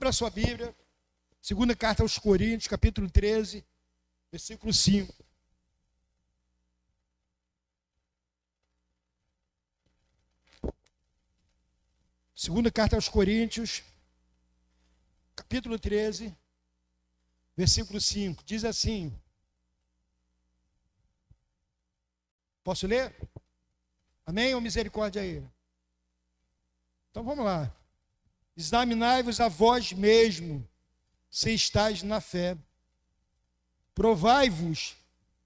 Abra sua Bíblia, segunda carta aos Coríntios, capítulo 13, versículo 5. Segunda carta aos Coríntios, capítulo 13, versículo 5. Diz assim. Posso ler? Amém ou misericórdia aí? Então vamos lá. Examinai-vos a vós mesmo, se estáis na fé. Provai-vos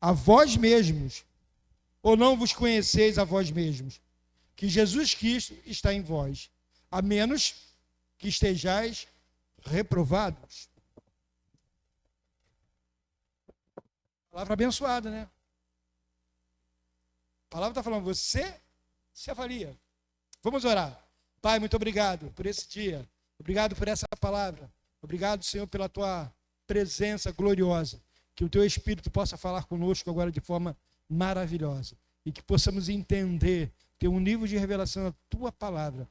a vós mesmos, ou não vos conheceis a vós mesmos, que Jesus Cristo está em vós, a menos que estejais reprovados. Palavra abençoada, né? A palavra está falando, você se avalia. Vamos orar. Pai, muito obrigado por esse dia. Obrigado por essa palavra. Obrigado, Senhor, pela tua presença gloriosa. Que o teu Espírito possa falar conosco agora de forma maravilhosa. E que possamos entender, ter um nível de revelação da tua palavra.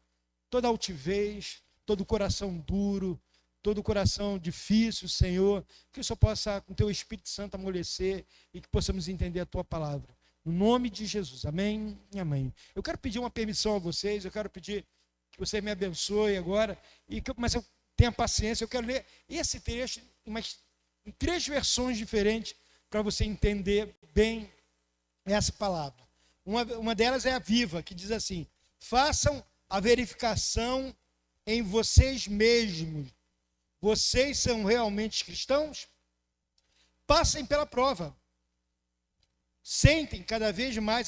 Toda altivez, todo coração duro, todo coração difícil, Senhor. Que o Senhor possa, com o teu Espírito Santo, amolecer e que possamos entender a tua palavra. No nome de Jesus. Amém e amém. Eu quero pedir uma permissão a vocês. Eu quero pedir que você me abençoe agora, mas eu tenha paciência. Eu quero ler esse texto em 3 versões diferentes para você entender bem essa palavra. Uma delas é a Viva, que diz assim: façam a verificação em vocês mesmos. Vocês são realmente cristãos? Passem pela prova. Sentem cada vez mais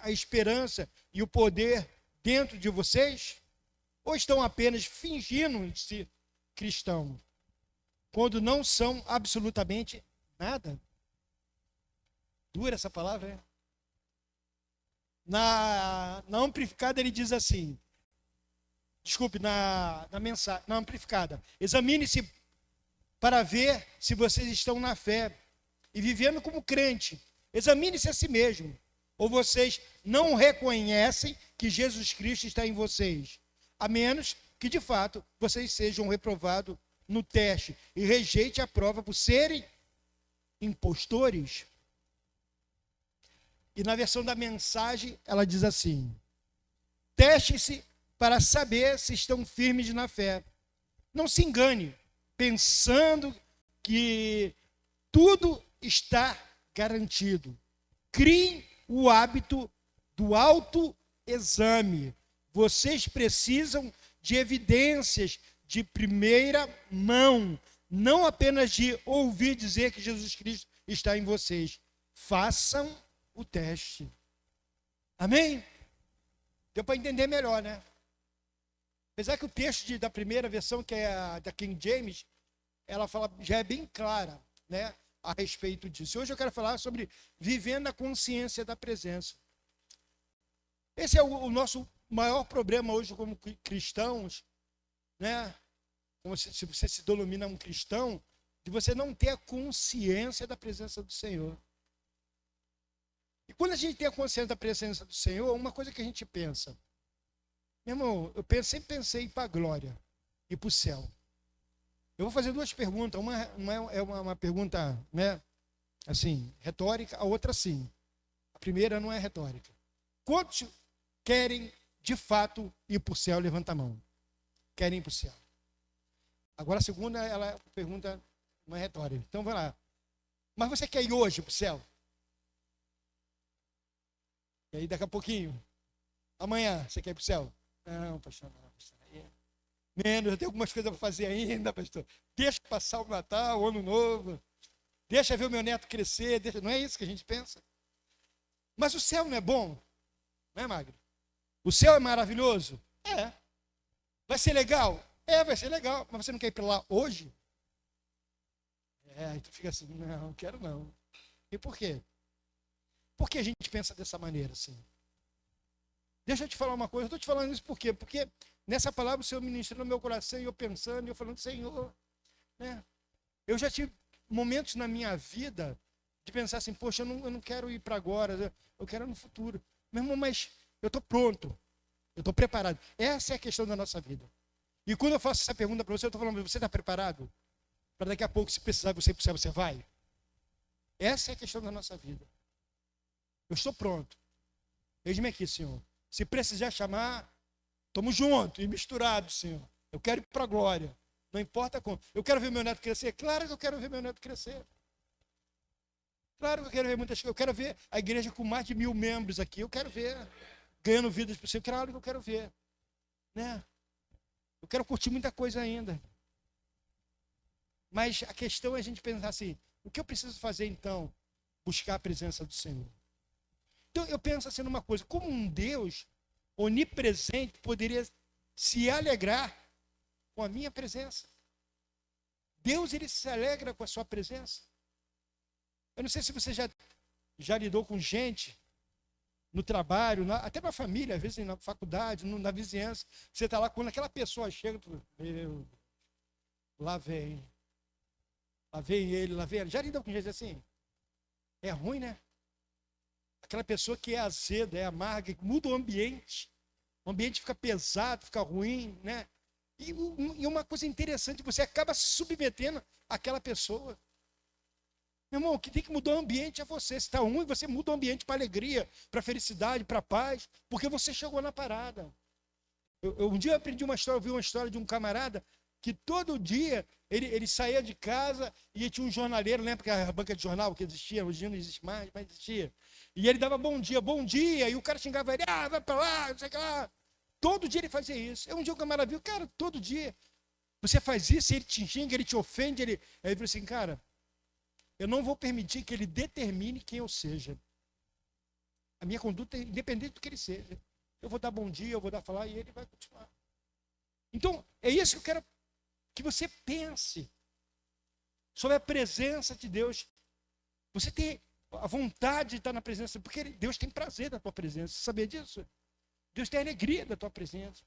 a esperança e o poder dentro de vocês? Ou estão apenas fingindo ser cristãos, quando não são absolutamente nada? Dura essa palavra, né? Na amplificada ele diz assim, na amplificada: examine-se para ver se vocês estão na fé e vivendo como crente. Examine-se a si mesmo. Ou vocês não reconhecem que Jesus Cristo está em vocês, a menos que, de fato, vocês sejam reprovados no teste e rejeite a prova por serem impostores. E na versão da Mensagem, ela diz assim: teste-se para saber se estão firmes na fé. Não se engane, pensando que tudo está garantido. Criem o hábito do autoexame. Vocês precisam de evidências de primeira mão, não apenas de ouvir dizer que Jesus Cristo está em vocês. Façam o teste. Amém? Deu para entender melhor, né? Apesar que o texto da primeira versão, que é a da King James, ela fala, já é bem clara, né, a respeito disso. Hoje eu quero falar sobre vivendo a consciência da presença. Esse é o nosso maior problema hoje como cristãos, né? Como se você se denomina um cristão, de você não ter a consciência da presença do Senhor. E quando a gente tem a consciência da presença do Senhor, uma coisa que a gente pensa, meu irmão, eu sempre pensei para a glória e para o céu. Eu vou fazer 2 perguntas. Uma é uma pergunta, né, assim, retórica, a outra sim. A primeira não é retórica. Quantos querem, de fato, ir para o céu? Levanta a mão. Querem ir para o céu. Agora a segunda, ela pergunta, não é retórica. Então vai lá. Mas você quer ir hoje para o céu? E aí daqui a pouquinho? Amanhã, você quer ir para o céu? Não, pastor, não. Menos, eu tenho algumas coisas para fazer ainda, pastor. Deixa passar o Natal, o Ano Novo. Deixa ver o meu neto crescer. Não é isso que a gente pensa? Mas o céu não é bom? Não é, Magro? O céu é maravilhoso? É. Vai ser legal? É, vai ser legal. Mas você não quer ir para lá hoje? Aí tu fica assim, não quero não. E por quê? Por que a gente pensa dessa maneira assim? Deixa eu te falar uma coisa. Eu estou te falando isso por quê? Porque nessa palavra o Senhor ministrou no meu coração e eu pensando, e eu falando, Senhor, né? Eu já tive momentos na minha vida de pensar assim, poxa, eu não quero ir para agora, eu quero no futuro. Meu irmão, mas eu estou pronto, eu estou preparado. Essa é a questão da nossa vida. E quando eu faço essa pergunta para você, eu estou falando, você está preparado? Para daqui a pouco, se precisar, você vai? Essa é a questão da nossa vida. Eu estou pronto. Eis-me aqui, Senhor. Se precisar chamar, estamos juntos e misturados, Senhor. Eu quero ir para a glória. Não importa como. Eu quero ver meu neto crescer? Claro que eu quero ver meu neto crescer. Claro que eu quero ver muitas coisas. Eu quero ver a igreja com mais de 1000 membros aqui. Eu quero ver. Ganhando vidas para você. Claro que eu quero ver. Né? Eu quero curtir muita coisa ainda. Mas a questão é a gente pensar assim, o que eu preciso fazer então? Buscar a presença do Senhor. Então eu penso assim numa coisa, como um Deus onipresente poderia se alegrar com a minha presença? Deus, ele se alegra com a sua presença. Eu não sei se você já lidou com gente no trabalho, até na família, às vezes na faculdade, na vizinhança. Você está lá, quando aquela pessoa chega, lá vem ele, lá vem ele. Já lidou com gente assim? É ruim, né? Aquela pessoa que é azeda, é amarga, muda o ambiente fica pesado, fica ruim, né? E uma coisa interessante, você acaba se submetendo àquela pessoa. Meu irmão, o que tem que mudar o ambiente é você. Se está ruim, você muda o ambiente para alegria, para felicidade, para paz, porque você chegou na parada. Um dia eu aprendi uma história, eu vi uma história de um camarada que todo dia ele saía de casa e tinha um jornaleiro, lembra que a banca de jornal que existia, hoje não existe mais, mas existia. E ele dava bom dia, e o cara xingava ele, vai para lá, não sei o que lá. Todo dia ele fazia isso. Um dia o camarada viu, cara, todo dia você faz isso, ele te xinga, ele te ofende, Aí ele falou assim, cara, eu não vou permitir que ele determine quem eu seja. A minha conduta é independente do que ele seja. Eu vou dar bom dia, eu vou dar falar, e ele vai continuar. Então, é isso que eu quero que você pense sobre a presença de Deus. Você tem a vontade de estar na presença, porque Deus tem prazer da tua presença. Você sabia disso? Deus tem alegria da tua presença.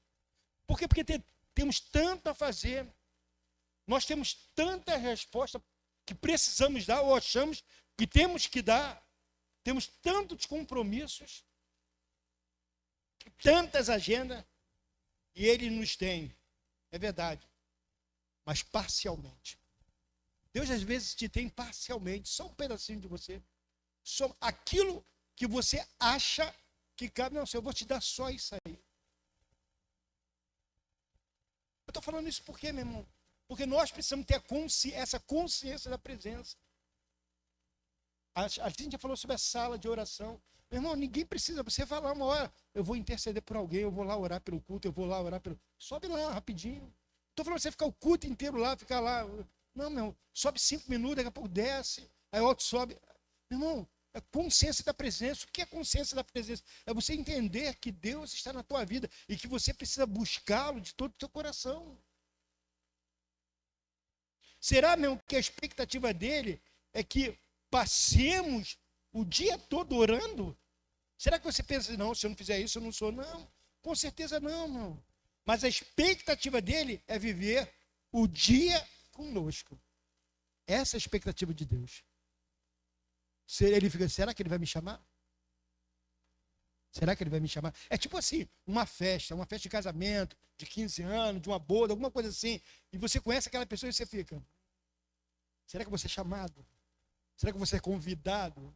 Por quê? Porque temos tanto a fazer. Nós temos tanta resposta que precisamos dar, ou achamos que temos que dar. Temos tantos compromissos, tantas agendas, e Ele nos tem. É verdade. Mas parcialmente. Deus às vezes te tem parcialmente, só um pedacinho de você. Só aquilo que você acha que cabe. Não, Senhor, eu vou te dar só isso aí. Eu estou falando isso por quê, meu irmão? Porque nós precisamos ter essa consciência da presença. A gente já falou sobre a sala de oração. Meu irmão, ninguém precisa. Você vai lá uma hora, eu vou interceder por alguém, eu vou lá orar pelo culto, eu vou lá orar pelo... Sobe lá rapidinho. Estou falando você ficar o culto inteiro lá, ficar lá. Não, meu irmão, sobe 5 minutos, daqui a pouco desce, aí outro sobe. Meu irmão, é consciência da presença. O que é consciência da presença? É você entender que Deus está na tua vida e que você precisa buscá-lo de todo o teu coração. Será mesmo que a expectativa dele é que passemos o dia todo orando? Será que você pensa, não, se eu não fizer isso, eu não sou? Não, com certeza não, não. Mas a expectativa dele é viver o dia conosco. Essa é a expectativa de Deus. Ele fica, será que ele vai me chamar? Será que ele vai me chamar? É tipo assim, uma festa de casamento, de 15 anos, de uma boda, alguma coisa assim. E você conhece aquela pessoa e você fica, será que eu vou ser chamado? Será que eu vou ser convidado?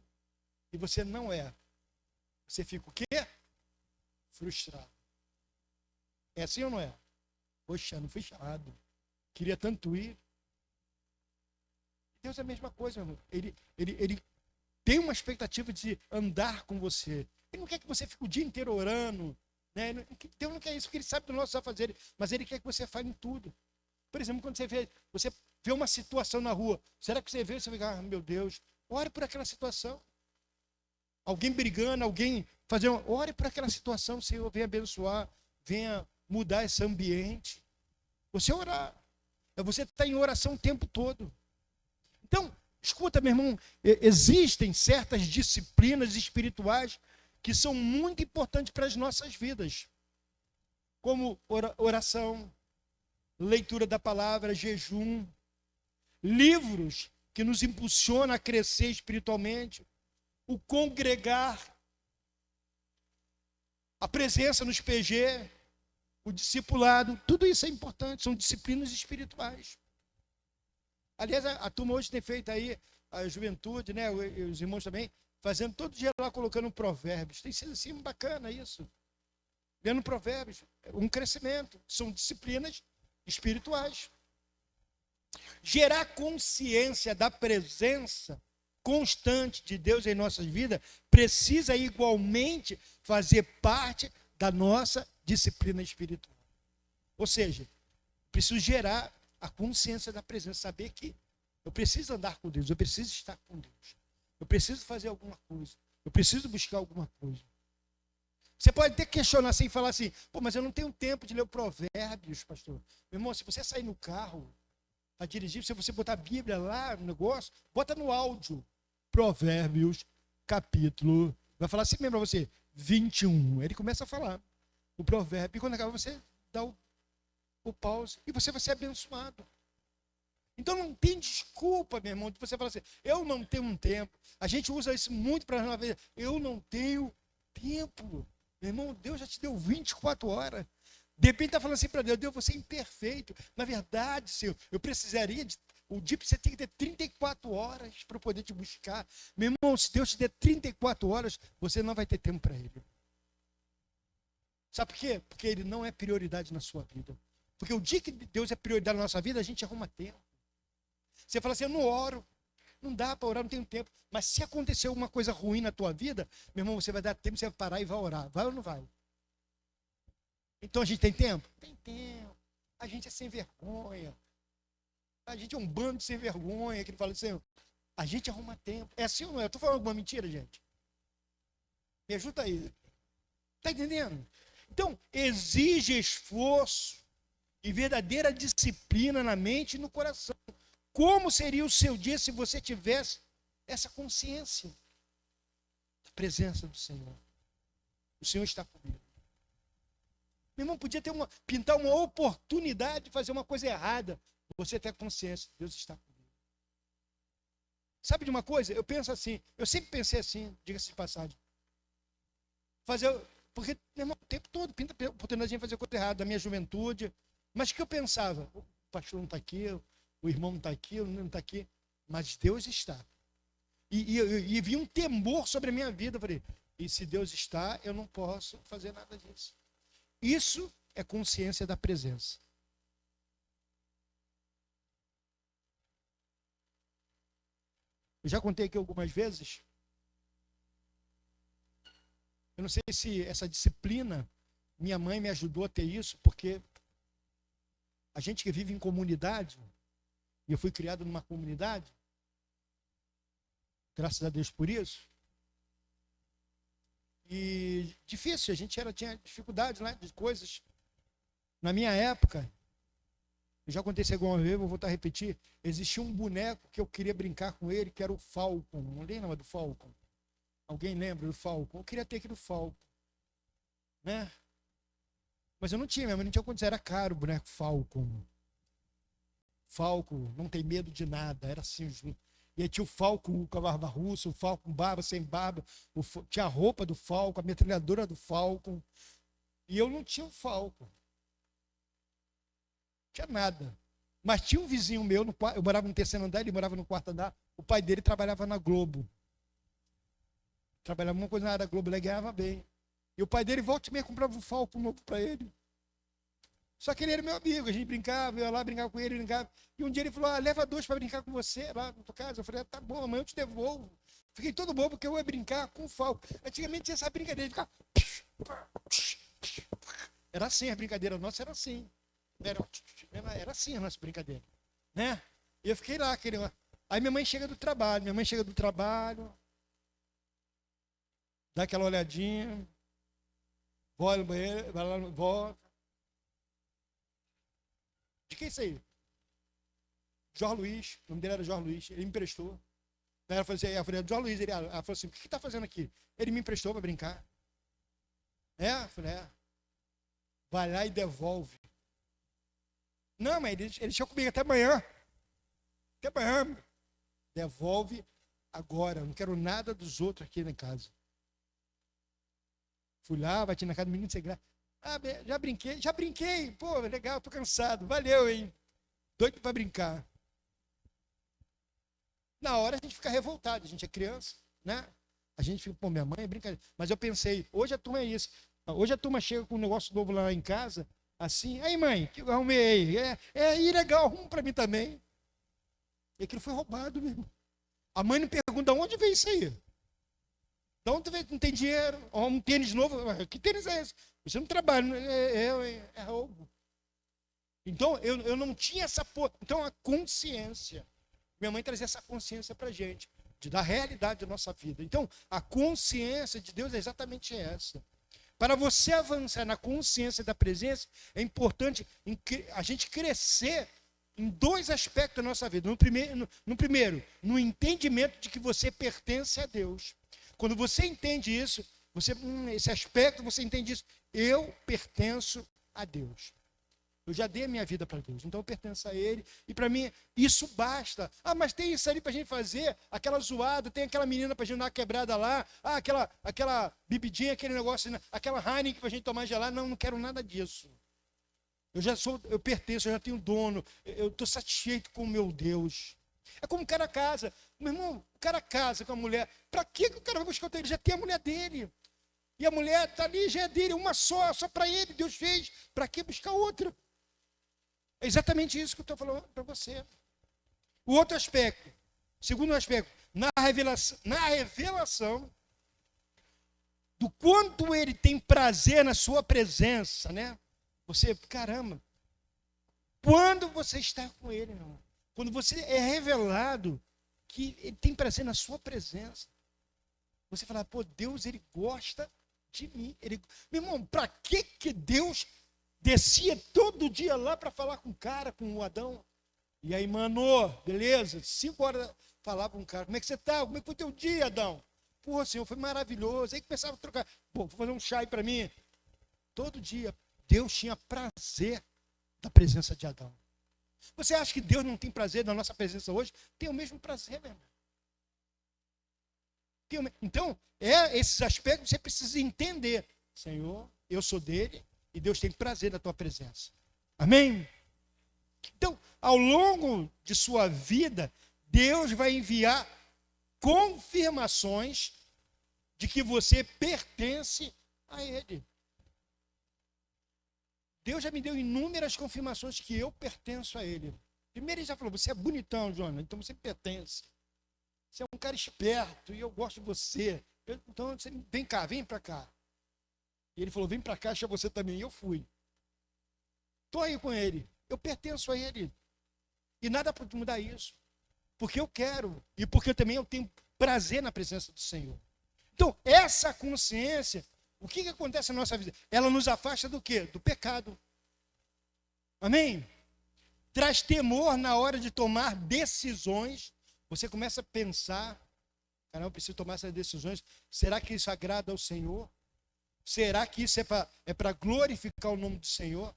E você não é. Você fica o quê? Frustrado. É assim ou não é? Poxa, não fui chamado. Queria tanto ir. Deus é a mesma coisa, meu irmão. Ele tem uma expectativa de andar com você. Ele não quer que você fique o dia inteiro orando. Né? Deus não quer isso, porque Ele sabe do nosso afazeres. Mas Ele quer que você fale em tudo. Por exemplo, quando você vê uma situação na rua, será que você vê e você fica, meu Deus, ore por aquela situação. Alguém brigando, alguém fazendo, ore por aquela situação, Senhor, venha abençoar, venha mudar esse ambiente. Você orar. Você está em oração o tempo todo. Então, escuta, meu irmão, existem certas disciplinas espirituais que são muito importantes para as nossas vidas, como oração, leitura da palavra, jejum, livros que nos impulsionam a crescer espiritualmente, o congregar, a presença nos PG, o discipulado, tudo isso é importante, são disciplinas espirituais. Aliás, a turma hoje tem feito aí, a juventude, né, os irmãos também, fazendo todo dia lá, colocando provérbios. Tem sido assim bacana isso. Lendo provérbios, um crescimento, são disciplinas espirituais. Gerar consciência da presença constante de Deus em nossas vidas precisa igualmente fazer parte da nossa disciplina espiritual. Ou seja, preciso gerar a consciência da presença, saber que eu preciso andar com Deus, eu preciso estar com Deus, eu preciso fazer alguma coisa, eu preciso buscar alguma coisa. Você pode até questionar assim e falar assim, pô, mas eu não tenho tempo de ler o Provérbios, pastor. Meu irmão, se você sair no carro para dirigir, se você botar a Bíblia lá no negócio, bota no áudio, Provérbios, capítulo, vai falar assim mesmo para você, 21. Ele começa a falar o provérbio, e quando acaba você dá o pause, e você vai ser abençoado. Então não tem desculpa, meu irmão, de você falar assim, eu não tenho um tempo. A gente usa isso muito para nós ver, eu não tenho tempo. Meu irmão, Deus já te deu 24 horas. De repente está falando assim para Deus, Deus, você é imperfeito. Na verdade, Senhor, eu precisaria de... O dia você tem que ter 34 horas para poder te buscar. Meu irmão, se Deus te der 34 horas, você não vai ter tempo para Ele. Sabe por quê? Porque Ele não é prioridade na sua vida. Porque o dia que Deus é prioridade na nossa vida, a gente arruma tempo. Você fala assim, eu não oro. Não dá para orar, não tenho tempo. Mas se acontecer alguma coisa ruim na tua vida, meu irmão, você vai dar tempo, você vai parar e vai orar. Vai ou não vai? Então a gente tem tempo? Tem tempo. A gente é sem vergonha. A gente é um bando de sem vergonha que fala assim, a gente arruma tempo. É assim ou não é? Eu estou falando alguma mentira, gente? Me ajuda aí. Está entendendo? Então, exige esforço e verdadeira disciplina na mente e no coração. Como seria o seu dia se você tivesse essa consciência da presença do Senhor? O Senhor está comigo. Meu irmão, podia pintar uma oportunidade de fazer uma coisa errada. Você ter consciência, Deus está comigo. Sabe de uma coisa? Eu penso assim, eu sempre pensei assim, diga-se de passagem. Porque, meu irmão, o tempo todo pinta oportunidade de fazer coisa errada, da minha juventude. Mas o que eu pensava? O pastor não está aqui, o irmão não está aqui, o menino não está aqui. Mas Deus está. E vi um temor sobre a minha vida. Eu falei, e se Deus está, eu não posso fazer nada disso. Isso é consciência da presença. Eu já contei aqui algumas vezes. Eu não sei se essa disciplina, minha mãe me ajudou a ter isso, porque a gente que vive em comunidade, e eu fui criado numa comunidade, graças a Deus por isso, e difícil, a gente tinha dificuldade, né, de coisas. Na minha época, eu já contei isso alguma vez, vou voltar a repetir, existia um boneco que eu queria brincar com ele, que era o Falcon. Não lembra do Falcon? Alguém lembra do Falcon? Eu queria ter aquele Falcon, né? Mas eu não tinha, minha mãe não tinha condição, era caro o boneco Falcon. Falcon não tem medo de nada, era assim. E aí tinha o Falcon com a barba russa, o Falcon barba sem barba, tinha a roupa do Falcon, a metralhadora do Falcon. E eu não tinha o Falcon. Não tinha nada. Mas tinha um vizinho meu, eu morava no terceiro andar, ele morava no quarto andar, o pai dele trabalhava na Globo. Trabalhava uma coisa na área da Globo, ele ganhava bem. E o pai dele, volta e meia, comprava um Falcon novo para ele. Só que ele era meu amigo, a gente brincava, eu ia lá brincar com ele, brincava. E um dia ele falou, leva 2 para brincar com você lá na tua casa. Eu falei, tá bom, amanhã eu te devolvo. Fiquei todo bobo porque eu ia brincar com o Falcon. Antigamente tinha essa brincadeira de ficar... Era assim, a brincadeira nossa era assim. Era assim a nossa brincadeira, né? E eu fiquei lá, Aí minha mãe chega do trabalho, dá aquela olhadinha, vai no banheiro, vai lá, volta. De quem é isso aí? Jorge Luiz, o nome dele era Jorge Luiz, ele me emprestou. Daí ela falou assim, eu falei, Jorge Luiz, ela falou assim, o que está fazendo aqui? Ele me emprestou para brincar. Eu falei, vai lá e devolve. Não, mas ele deixou comigo até amanhã. Até amanhã. Devolve agora, eu não quero nada dos outros aqui na casa. Fui lá, bati na casa do menino sem graça. Já brinquei. Pô, legal, tô cansado. Valeu, hein? Doido para brincar. Na hora a gente fica revoltado, a gente é criança, né? A gente fica, pô, minha mãe é brincadeira. Mas eu pensei, hoje a turma é isso. Hoje a turma chega com um negócio novo lá em casa, assim, aí mãe, que eu arrumei aí. Legal, arruma para mim também. E aquilo foi roubado mesmo. A mãe não pergunta, de onde veio isso aí? De onde veio? Não tem dinheiro? Um tênis novo? Que tênis é esse? Você não trabalha, é roubo. Então, eu não tinha essa... Então, a consciência. Minha mãe trazia essa consciência para a gente, da realidade da nossa vida. Então, a consciência de Deus é exatamente essa. Para você avançar na consciência da presença, é importante a gente crescer em dois aspectos da nossa vida. No primeiro, no entendimento de que você pertence a Deus. Quando você entende isso, esse aspecto, você entende isso. Eu pertenço a Deus. Eu já dei a minha vida para Deus, então eu pertenço a Ele. E para mim, isso basta. Mas tem isso ali para a gente fazer, aquela zoada, tem aquela menina para a gente dar uma quebrada lá, aquela bebidinha, aquele negócio, aquela Heineken para a gente tomar gelado. Não quero nada disso. Eu pertenço, eu já tenho dono, eu estou satisfeito com o meu Deus. É como o cara casa. Meu irmão, o cara casa com a mulher. Para que o cara vai buscar outra? Ele já tem a mulher dele. E a mulher está ali, já é dele, uma só para ele, Deus fez. Para que buscar outra? É exatamente isso que eu estou falando para você. O outro aspecto, segundo aspecto, na revelação do quanto ele tem prazer na sua presença, né? Você, caramba, quando você está com ele, não. Quando você é revelado que ele tem prazer na sua presença, você fala, pô, Deus, ele gosta de mim. Meu irmão, para que Deus descia todo dia lá para falar com o cara, com o Adão? E aí, mano, beleza? 5 horas falar com o cara, como é que você tá? Como é que foi teu dia, Adão? Pô, Senhor, foi maravilhoso. Aí começava a trocar, pô, vou fazer um chá aí para mim. Todo dia, Deus tinha prazer da presença de Adão. Você acha que Deus não tem prazer na nossa presença hoje? Tem o mesmo prazer, meu irmão. Então, esses aspectos você precisa entender. Senhor, eu sou dele e Deus tem prazer na tua presença. Amém? Então, ao longo de sua vida, Deus vai enviar confirmações de que você pertence a Ele. Deus já me deu inúmeras confirmações que eu pertenço a Ele. Primeiro ele já falou, você é bonitão, Jonas, então você pertence. Você é um cara esperto e eu gosto de você. Então você vem cá, vem para cá. E ele falou, vem para cá, achei você também. E eu fui. Estou aí com ele. Eu pertenço a ele. E nada pode mudar isso. Porque eu quero. E porque também eu tenho prazer na presença do Senhor. Então, essa consciência, o que acontece na nossa vida? Ela nos afasta do quê? Do pecado. Amém? Traz temor na hora de tomar decisões. Você começa a pensar, caramba, eu preciso tomar essas decisões. Será que isso agrada ao Senhor? Será que isso é para glorificar o nome do Senhor?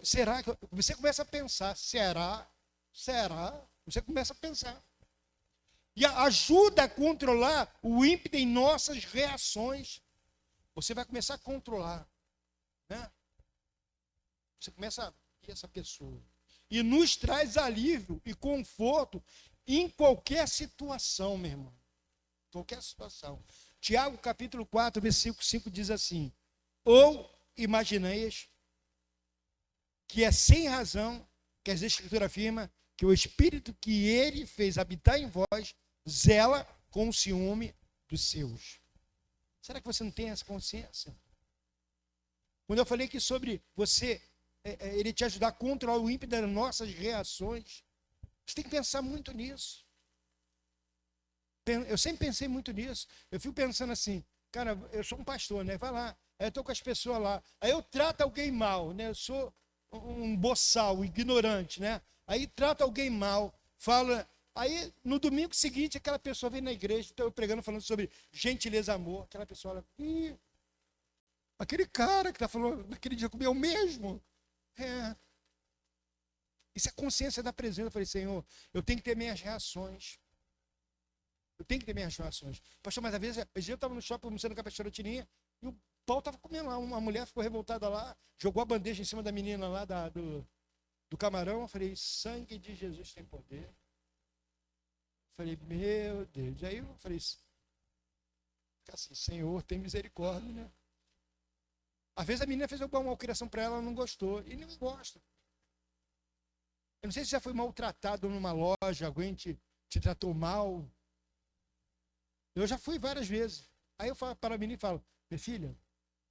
Será que você começa a pensar, será? Você começa a pensar. E ajuda a controlar o ímpeto em nossas reações. Você vai começar a controlar, né? Você começa a ver essa pessoa. E nos traz alívio e conforto em qualquer situação, meu irmão. Qualquer situação. Tiago, capítulo 4, versículo 5 diz assim: ou imagineis que é sem razão que as Escrituras afirmam que o Espírito que ele fez habitar em vós zela com o ciúme dos seus. Será que você não tem essa consciência? Quando eu falei que sobre você, ele te ajudar a controlar o ímpeto das nossas reações, você tem que pensar muito nisso. Eu sempre pensei muito nisso. Eu fico pensando assim, cara, eu sou um pastor, né? Vai lá, aí eu estou com as pessoas lá, aí eu trato alguém mal, né? Eu sou um boçal, um ignorante, né? Aí trato alguém mal, fala. Aí no domingo seguinte, aquela pessoa vem na igreja, estou pregando falando sobre gentileza e amor. Aquela pessoa olha, aquele cara que está falando naquele dia comigo é o mesmo. Isso é consciência da presença. Eu falei, Senhor, eu tenho que ter minhas reações. Eu tenho que ter minhas reações. Pastor, mas às vezes eu estava no shopping almoçando com a pastora Tirinha, e o pau estava comendo lá. Uma mulher ficou revoltada lá, jogou a bandeja em cima da menina lá do camarão. Eu falei, sangue de Jesus tem poder. Eu falei, meu Deus. Aí eu falei assim, Senhor, tem misericórdia, né? Às vezes a menina fez alguma malcriação para ela, ela não gostou. E não gosta. Eu não sei se já foi maltratado numa loja, alguém te tratou mal. Eu já fui várias vezes. Aí eu falo para a menina e falo, minha filha,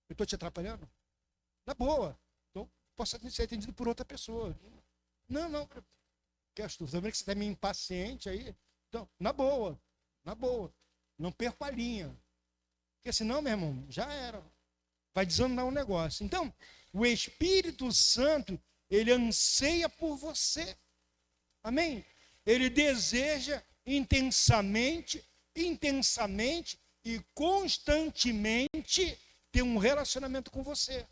eu estou te atrapalhando? Na boa. Então, posso ser atendido por outra pessoa. Não. Estou vendo que você está meio impaciente aí. Então, na boa. Não perco a linha. Porque senão, meu irmão, já era. Vai desandar um negócio. Então, o Espírito Santo, ele anseia por você. Amém? Ele deseja intensamente e constantemente ter um relacionamento com você.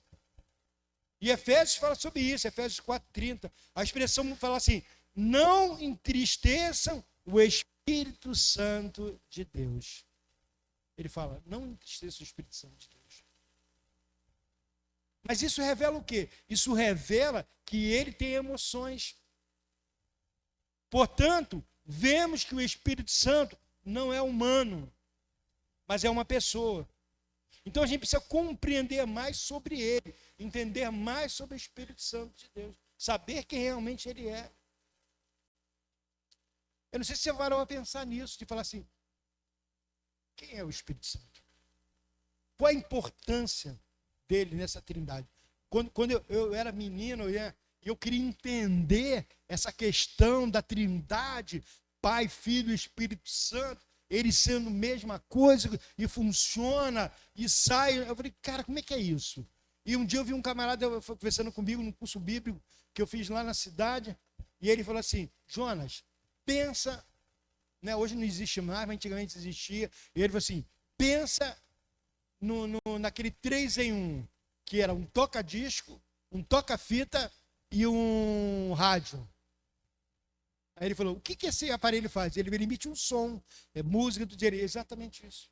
E Efésios fala sobre isso, Efésios 4:30. A expressão fala assim, não entristeçam o Espírito Santo de Deus. Ele fala, não entristeçam o Espírito Santo de Deus. Mas isso revela o quê? Isso revela que ele tem emoções. Portanto, vemos que o Espírito Santo não é humano, mas é uma pessoa. Então a gente precisa compreender mais sobre ele, entender mais sobre o Espírito Santo de Deus, saber quem realmente ele é. Eu não sei se você vai pensar nisso, de falar assim, quem é o Espírito Santo? Qual a importância dele nessa trindade? Quando eu era menino, eu queria entender essa questão da trindade, Pai, Filho e Espírito Santo, eles sendo a mesma coisa, e funciona, e sai. Eu falei, cara, como é que é isso? E um dia eu vi um camarada conversando comigo num curso bíblico que eu fiz lá na cidade, e ele falou assim, Jonas, pensa, né, hoje não existe mais, mas antigamente existia, e ele falou assim, pensa naquele 3 em 1, que era um toca-disco, um toca-fita e um rádio. Aí ele falou, o que esse aparelho faz? Ele emite um som, é música do direito, exatamente isso.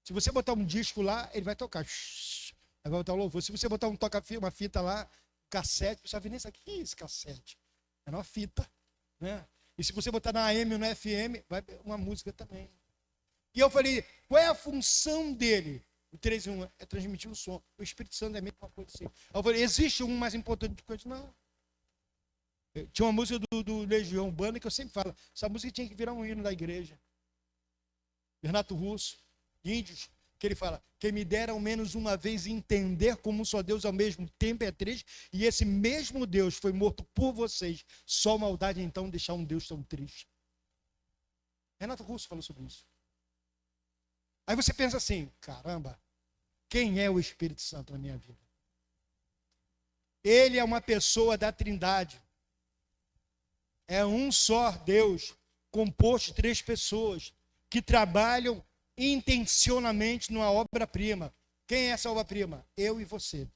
Se você botar um disco lá, ele vai tocar. Aí vai botar o louvor. Se você botar uma fita lá, cassete, o pessoal vai nem saber o que é esse cassete. É uma fita, né? E se você botar na AM ou na FM, vai uma música também. E eu falei, qual é a função dele? O 3 em 1 é transmitir o som. O Espírito Santo é a mesma coisa assim. Eu falei, existe um mais importante do que o outro? Não. Tinha uma música do Legião Urbana que eu sempre falo, essa música tinha que virar um hino da igreja. Renato Russo, Índios, que ele fala, quem me dera ao menos uma vez entender como só Deus ao mesmo tempo é triste, e esse mesmo Deus foi morto por vocês, só maldade então deixar um Deus tão triste. Renato Russo falou sobre isso. Aí você pensa assim, caramba, quem é o Espírito Santo na minha vida? Ele é uma pessoa da Trindade. É um só Deus, composto de 3 pessoas, que trabalham intencionalmente numa obra-prima. Quem é essa obra-prima? Eu e você.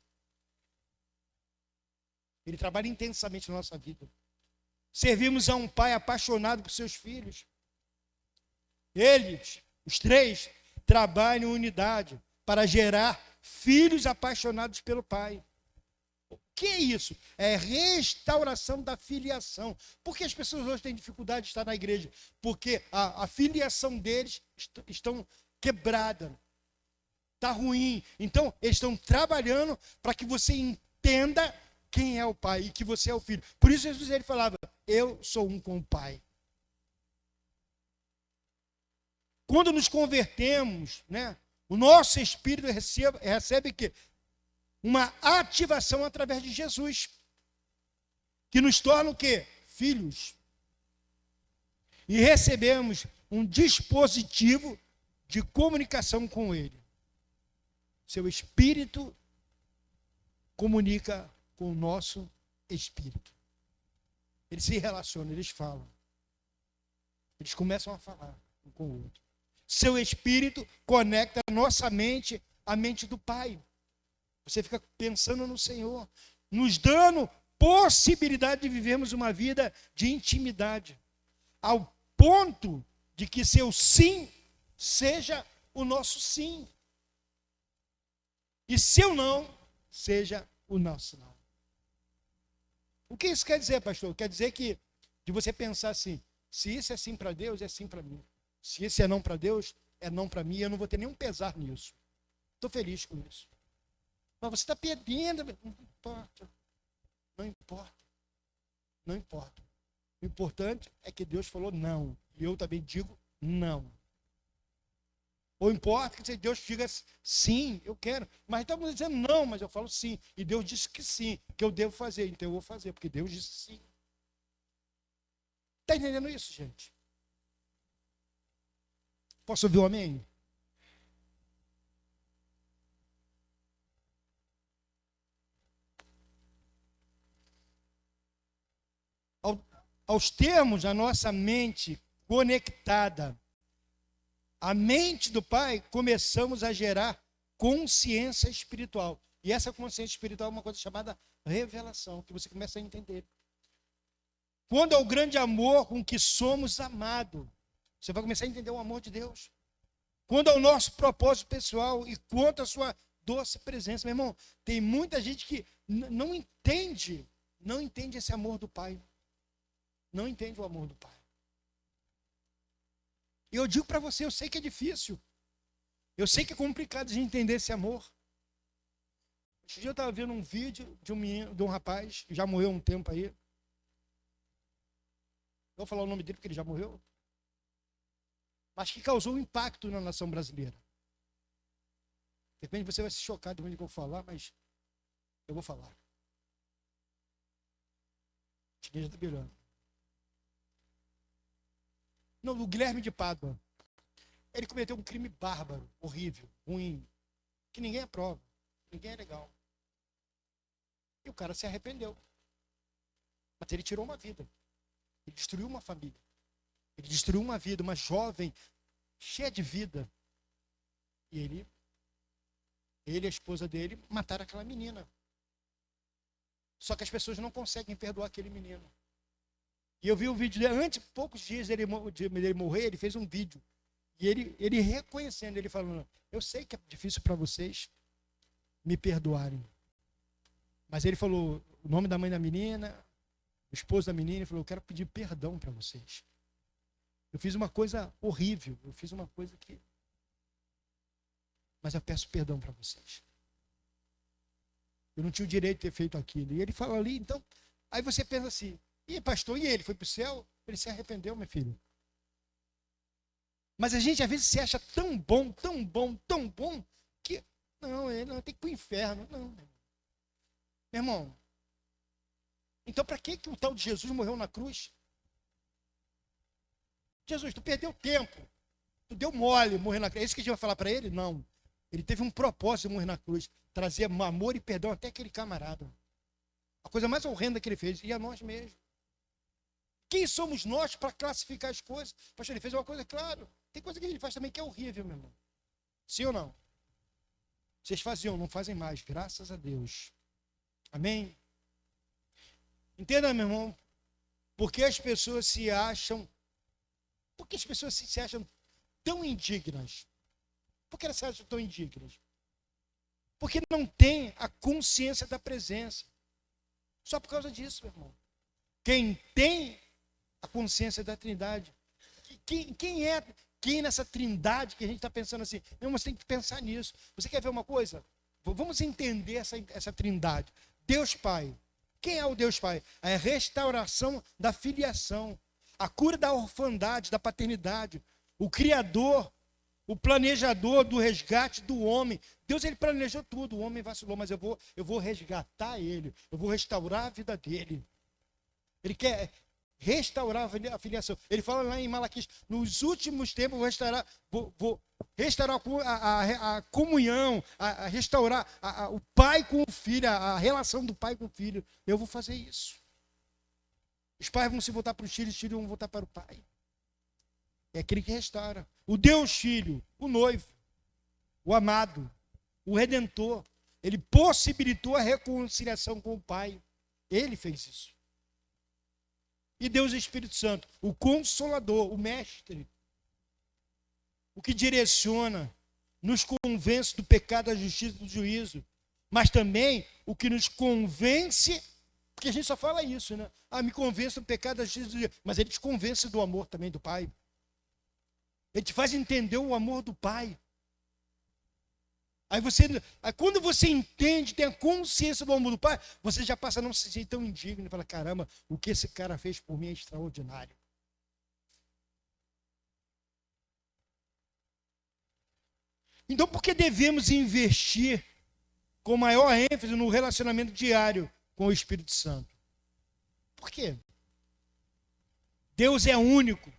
Ele trabalha intensamente na nossa vida. Servimos a um pai apaixonado por seus filhos. Eles, os 3, trabalham em unidade para gerar filhos apaixonados pelo pai. O que é isso? É restauração da filiação. Por que as pessoas hoje têm dificuldade de estar na igreja? Porque a filiação deles estão quebrada. Está ruim. Então, eles estão trabalhando para que você entenda quem é o pai e que você é o filho. Por isso Jesus ele falava, eu sou um com o pai. Quando nos convertemos, né, o nosso espírito recebe o quê? Uma ativação através de Jesus, que nos torna o quê? Filhos. E recebemos um dispositivo de comunicação com ele. Seu espírito comunica com o nosso espírito. Eles se relacionam, eles falam. Eles começam a falar um com o outro. Seu espírito conecta a nossa mente à mente do Pai. Você fica pensando no Senhor, nos dando possibilidade de vivermos uma vida de intimidade, ao ponto de que seu sim seja o nosso sim. e seu não seja o nosso não. O que isso quer dizer, pastor? Quer dizer que de você pensar assim, se isso é sim para Deus, é sim para mim. Se esse é não para Deus, é não para mim, eu não vou ter nenhum pesar nisso. Estou feliz com isso. Mas você está perdendo, não importa. Não importa. Não importa. O importante é que Deus falou não. E eu também digo não. Ou importa que Deus diga sim, eu quero. Mas estamos dizendo não, mas eu falo sim. E Deus disse que sim, que eu devo fazer. Então eu vou fazer, porque Deus disse sim. Está entendendo isso, gente? Posso ouvir um amém? Aos termos a nossa mente conectada à mente do Pai, começamos a gerar consciência espiritual. E essa consciência espiritual é uma coisa chamada revelação, que você começa a entender. Quando é o grande amor com que somos amados, você vai começar a entender o amor de Deus. Quando é o nosso propósito pessoal e quanto a sua doce presença. Meu irmão, tem muita gente que não entende esse amor do Pai. Não entende o amor do Pai. E eu digo para você, eu sei que é difícil. Eu sei que é complicado de entender esse amor. Esse dia eu estava vendo um vídeo de um menino, de um rapaz, que já morreu há um tempo aí. Vou falar o nome dele porque ele já morreu. Mas que causou um impacto na nação brasileira. De repente você vai se chocar depois do que eu falar, mas eu vou falar. A igreja está virando. Não, o Guilherme de Pádua. Ele cometeu um crime bárbaro, horrível, ruim, que ninguém aprova, ninguém é legal. E o cara se arrependeu. Mas ele tirou uma vida. Ele destruiu uma família. Ele destruiu uma vida, uma jovem cheia de vida. E ele e a esposa dele mataram aquela menina. Só que as pessoas não conseguem perdoar aquele menino. E eu vi o vídeo dele, antes, poucos dias dele morrer, ele fez um vídeo. E ele reconhecendo, ele falando, eu sei que é difícil para vocês me perdoarem. Mas ele falou o nome da mãe da menina, o esposo da menina, ele falou, eu quero pedir perdão para vocês. Eu fiz uma coisa horrível, eu fiz uma coisa que... Mas eu peço perdão para vocês. Eu não tinha o direito de ter feito aquilo. E ele fala ali, então... Aí você pensa assim, e pastor, e ele foi para o céu? Ele se arrependeu, meu filho. Mas a gente às vezes se acha tão bom, que... Não, ele não tem que ir para o inferno. Não, meu irmão. Então para que o tal de Jesus morreu na cruz? Jesus, tu perdeu tempo. Tu deu mole morrer na cruz. É isso que a gente vai falar para ele? Não. Ele teve um propósito de morrer na cruz. Trazer amor e perdão até aquele camarada. A coisa mais horrenda que ele fez. E a nós mesmos. Quem somos nós para classificar as coisas? Pastor, ele fez uma coisa, claro. Tem coisa que ele faz também que é horrível, meu irmão. Sim ou não? Vocês faziam, não fazem mais. Graças a Deus. Amém? Entenda, meu irmão. Porque as pessoas se acham... Por que as pessoas se acham tão indignas? Por que elas se acham tão indignas? Porque não tem a consciência da presença. Só por causa disso, meu irmão. Quem tem a consciência da Trindade, quem nessa Trindade que a gente está pensando assim, não, mas tem que pensar nisso. Você quer ver uma coisa? Vamos entender essa Trindade. Deus Pai. Quem é o Deus Pai? É a restauração da filiação, a cura da orfandade, da paternidade, o Criador, o planejador do resgate do homem. Deus, ele planejou tudo, o homem vacilou, mas eu vou resgatar ele, eu vou restaurar a vida dele. Ele quer restaurar a filiação. Ele fala lá em Malaquias, nos últimos tempos vou restaurar a comunhão, a restaurar o pai com o filho, a relação do pai com o filho. Eu vou fazer isso. Os pais vão se voltar para os filhos vão voltar para o pai. É aquele que restaura. O Deus Filho, o noivo, o amado, o Redentor, ele possibilitou a reconciliação com o Pai. Ele fez isso. E Deus Espírito Santo, o Consolador, o Mestre, o que direciona, nos convence do pecado, da justiça e do juízo. Mas também o que nos convence, porque a gente só fala isso, né? Me convence do pecado, da justiça e do juízo. Mas ele te convence do amor também do Pai. Ele te faz entender o amor do Pai. Aí quando você entende, tem a consciência do amor do Pai, você já passa a não se sentir tão indigno e fala, caramba, o que esse cara fez por mim é extraordinário. Então, por que devemos investir com maior ênfase no relacionamento diário com o Espírito Santo? Por quê? Deus é único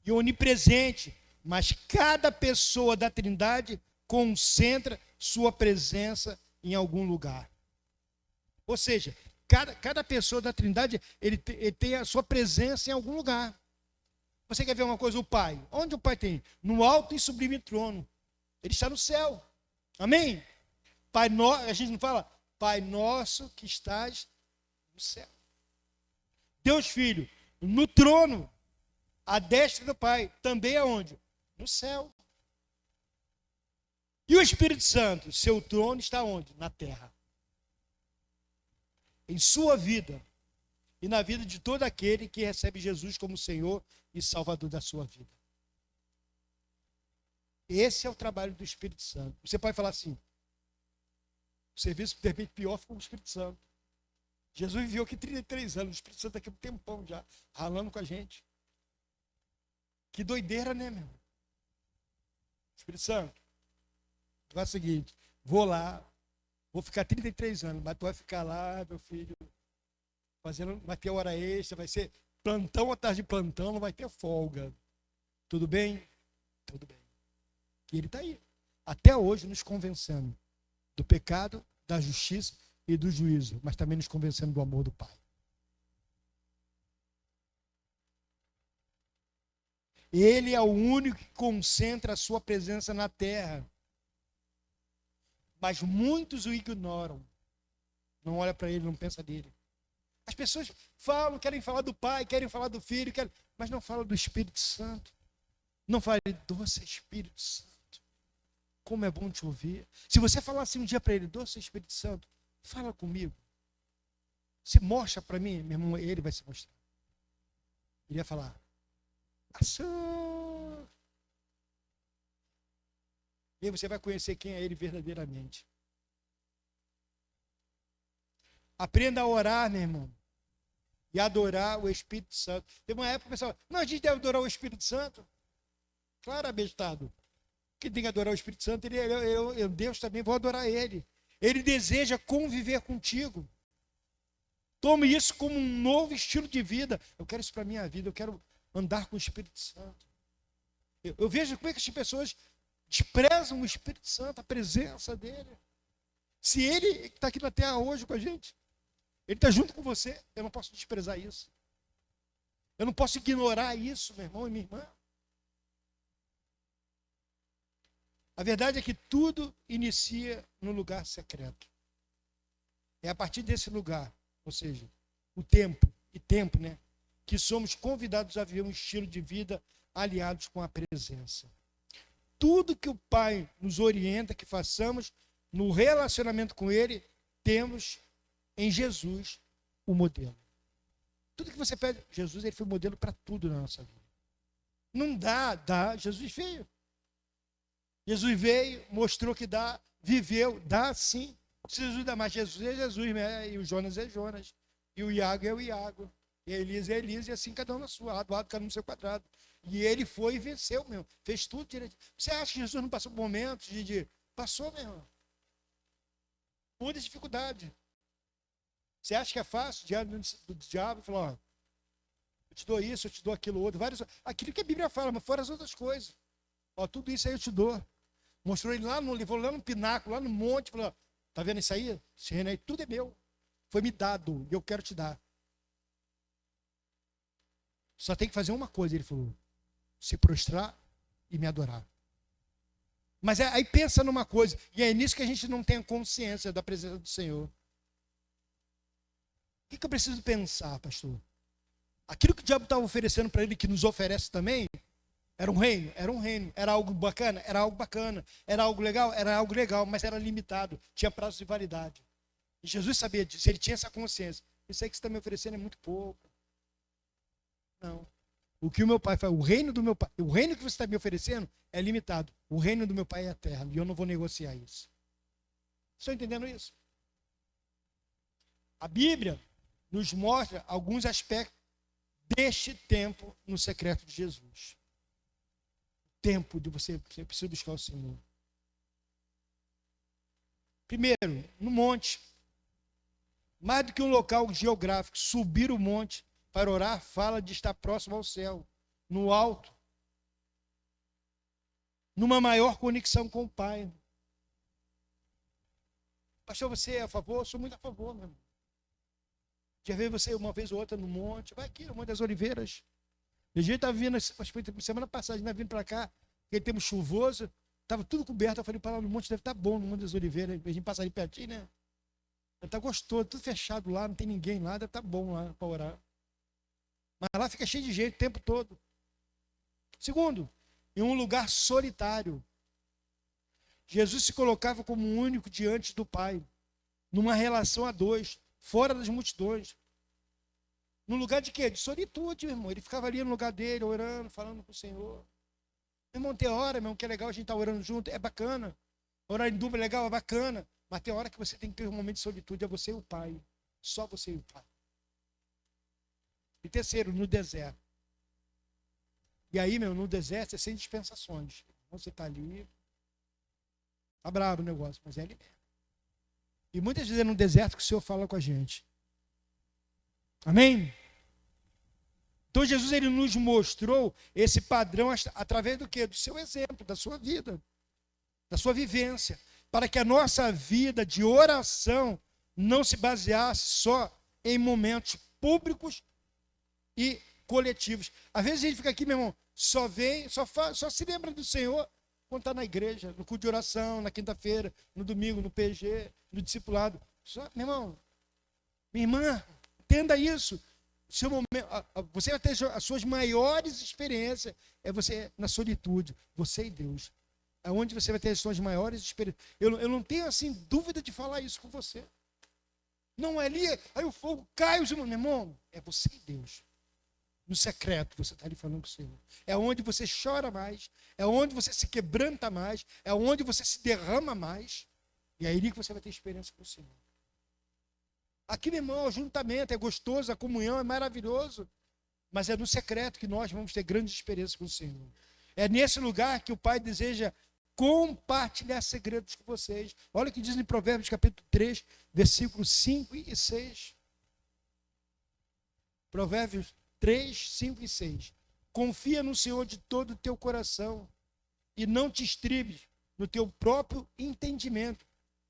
e onipresente, mas cada pessoa da Trindade concentra sua presença em algum lugar. Ou seja, cada pessoa da Trindade, ele tem a sua presença em algum lugar. Você quer ver uma coisa? O Pai. Onde o Pai tem? No alto e sublime trono. Ele está no céu. Amém? Pai nosso, a gente não fala, Pai nosso que estás no céu. Deus Filho, no trono, à destra do Pai, também aonde? No céu. E o Espírito Santo, seu trono está onde? Na terra. Em sua vida e na vida de todo aquele que recebe Jesus como Senhor e Salvador da sua vida. Esse é o trabalho do Espírito Santo. Você pode falar assim, o serviço de repente pior ficou com o Espírito Santo. Jesus viveu aqui 33 anos, o Espírito Santo aqui um tempão já, ralando com a gente. Que doideira, né, meu irmão? Espírito Santo, tu faz o seguinte, vou lá, vou ficar 33 anos, mas tu vai ficar lá, meu filho, vai ter hora extra, vai ser plantão atrás de plantão, não vai ter folga. Tudo bem? Tudo bem. E ele está aí, até hoje, nos convencendo do pecado, da justiça e do juízo, mas também nos convencendo do amor do Pai. Ele é o único que concentra a sua presença na terra. Mas muitos o ignoram. Não olha para ele, não pensa nele. As pessoas falam, querem falar do Pai, querem falar do Filho, mas não falam do Espírito Santo. Não fala, doce Espírito Santo. Como é bom te ouvir. Se você falar assim um dia para ele, doce Espírito Santo, fala comigo. Se mostra para mim, meu irmão, ele vai se mostrar. Ele ia falar, Açô. E aí você vai conhecer quem é ele verdadeiramente. Aprenda a orar, meu irmão. E adorar o Espírito Santo. Teve uma época que o pessoal, não, a gente deve adorar o Espírito Santo. Claro, abestado. Quem tem que adorar o Espírito Santo, Deus também, vou adorar ele. Ele deseja conviver contigo. Tome isso como um novo estilo de vida. Eu quero isso para a minha vida, eu quero andar com o Espírito Santo. Eu vejo como é que as pessoas desprezam o Espírito Santo, a presença dele. Se ele está aqui na terra hoje com a gente, ele está junto com você, eu não posso desprezar isso. Eu não posso ignorar isso, meu irmão e minha irmã. A verdade é que tudo inicia no lugar secreto. É a partir desse lugar, ou seja, o tempo, né? Que somos convidados a viver um estilo de vida aliados com a presença. Tudo que o Pai nos orienta que façamos no relacionamento com Ele, temos em Jesus o modelo. Tudo que você pede, Jesus, ele foi modelo para tudo na nossa vida. Não dá, Jesus veio. Jesus veio, mostrou que dá, viveu, dá sim. Jesus dá, mas Jesus é Jesus, né? E o Jonas é Jonas, e o Iago é o Iago, e a Elisa é Elisa, e assim cada um na sua, lado, cada um no seu quadrado. E ele foi e venceu, meu, fez tudo direito. Você acha que Jesus não passou por momentos Passou, meu irmão. Muita dificuldade. Você acha que é fácil? O diabo falou, ó, eu te dou isso, eu te dou aquilo outro, aquilo que a Bíblia fala, mas fora as outras coisas. Ó, tudo isso aí eu te dou. Mostrou ele lá no pináculo, lá no monte, falou, ó, tá vendo isso aí? Esse reino aí, tudo é meu. Foi me dado, e eu quero te dar. Só tem que fazer uma coisa, ele falou, se prostrar e me adorar. Mas aí pensa numa coisa, e é nisso que a gente não tem consciência da presença do Senhor. O que eu preciso pensar, pastor? Aquilo que o diabo estava oferecendo para ele, que nos oferece também, Era um reino, era um reino. Era algo bacana, era algo bacana. Era algo legal, era algo legal, mas era limitado. Tinha prazo de validade. E Jesus sabia disso, ele tinha essa consciência. Isso aí que você está me oferecendo é muito pouco. Não. O que o meu pai faz, o reino do meu pai, o reino que você está me oferecendo é limitado. O reino do meu pai é eterno e eu não vou negociar isso. Estão entendendo isso? A Bíblia nos mostra alguns aspectos deste tempo no secreto de Jesus. Tempo de você precisa buscar o Senhor. Primeiro, no monte. Mais do que um local geográfico, subir o monte para orar fala de estar próximo ao céu, no alto, numa maior conexão com o Pai. Pastor, você é a favor? Eu sou muito a favor, meu irmão. Já veio você uma vez ou outra no monte, vai aqui no Monte das Oliveiras. A gente estava vindo, semana passada, a gente estava vindo para cá, aquele tempo chuvoso, estava tudo coberto. Eu falei, para lá no monte deve estar bom, no Monte das Oliveiras. A gente passa ali pertinho, né? Deve estar gostoso, tudo fechado lá, não tem ninguém lá, deve estar bom lá para orar. Mas lá fica cheio de gente o tempo todo. Segundo, em um lugar solitário. Jesus se colocava como o único diante do Pai, numa relação a dois, fora das multidões. No lugar de quê? De solitude, meu irmão. Ele ficava ali no lugar dele, orando, falando com o Senhor. Meu irmão, tem hora, meu irmão, que é legal a gente estar orando junto, é bacana. Orar em dupla é legal, é bacana. Mas tem hora que você tem que ter um momento de solitude, é você e o Pai. Só você e o Pai. E terceiro, no deserto. E aí, meu, no deserto você sem dispensações. Você está ali, está bravo o negócio, mas é ali mesmo. E muitas vezes é no deserto que o Senhor fala com a gente. Amém? Então Jesus ele nos mostrou esse padrão através do quê? Do seu exemplo, da sua vida, da sua vivência, para que a nossa vida de oração não se baseasse só em momentos públicos e coletivos. Às vezes a gente fica aqui, meu irmão, só vem, só se lembra do Senhor quando está na igreja, no culto de oração, na quinta-feira, no domingo, no PG, no discipulado. Só, meu irmão, minha irmã, entenda isso. Seu momento, você vai ter as suas maiores experiências, é você na solitude, você e Deus. É onde você vai ter as suas maiores experiências. Eu não tenho assim dúvida de falar isso com você. Não é ali, aí o fogo cai, meu irmão, é você e Deus. No secreto, você está ali falando com o Senhor. É onde você chora mais, é onde você se quebranta mais, é onde você se derrama mais. E é aí que você vai ter experiência com o Senhor. Aqui, meu irmão, o juntamento é gostoso, a comunhão é maravilhoso, mas é no secreto que nós vamos ter grandes experiências com o Senhor. É nesse lugar que o Pai deseja compartilhar segredos com vocês. Olha o que diz em Provérbios capítulo 3, versículos 5 e 6. Provérbios 3, 5 e 6. Confia no Senhor de todo o teu coração e não te estribes no teu próprio entendimento.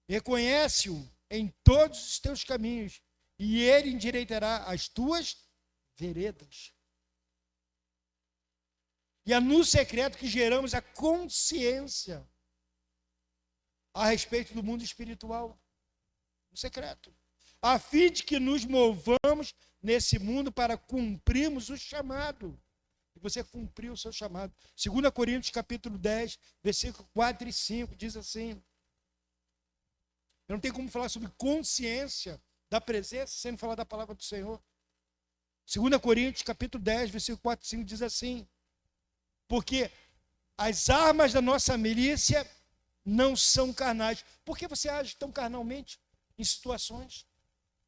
Reconhece-o em todos os teus caminhos e ele endireitará as tuas veredas. E é no secreto que geramos a consciência a respeito do mundo espiritual. No secreto. A fim de que nos movamos nesse mundo para cumprirmos o chamado. E você cumpriu o seu chamado. 2 Coríntios capítulo 10, versículo 4 e 5, diz assim. Eu não tenho como falar sobre consciência da presença sem não falar da palavra do Senhor. 2 Coríntios capítulo 10, versículo 4 e 5 diz assim. Porque as armas da nossa milícia não são carnais. Por que você age tão carnalmente em situações?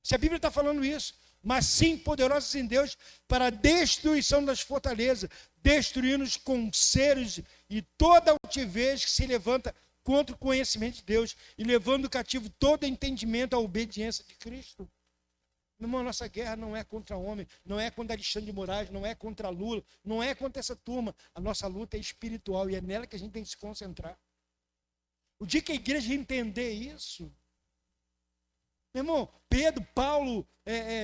Se a Bíblia está falando isso, mas sim poderosas em Deus para a destruição das fortalezas, destruindo os conselhos e toda altivez que se levanta contra o conhecimento de Deus e levando cativo todo entendimento à obediência de Cristo. Meu irmão, nossa guerra não é contra homem, não é contra Alexandre de Moraes, não é contra Lula, não é contra essa turma. A nossa luta é espiritual e é nela que a gente tem que se concentrar. O dia que a igreja entender isso, meu irmão, Pedro, Paulo,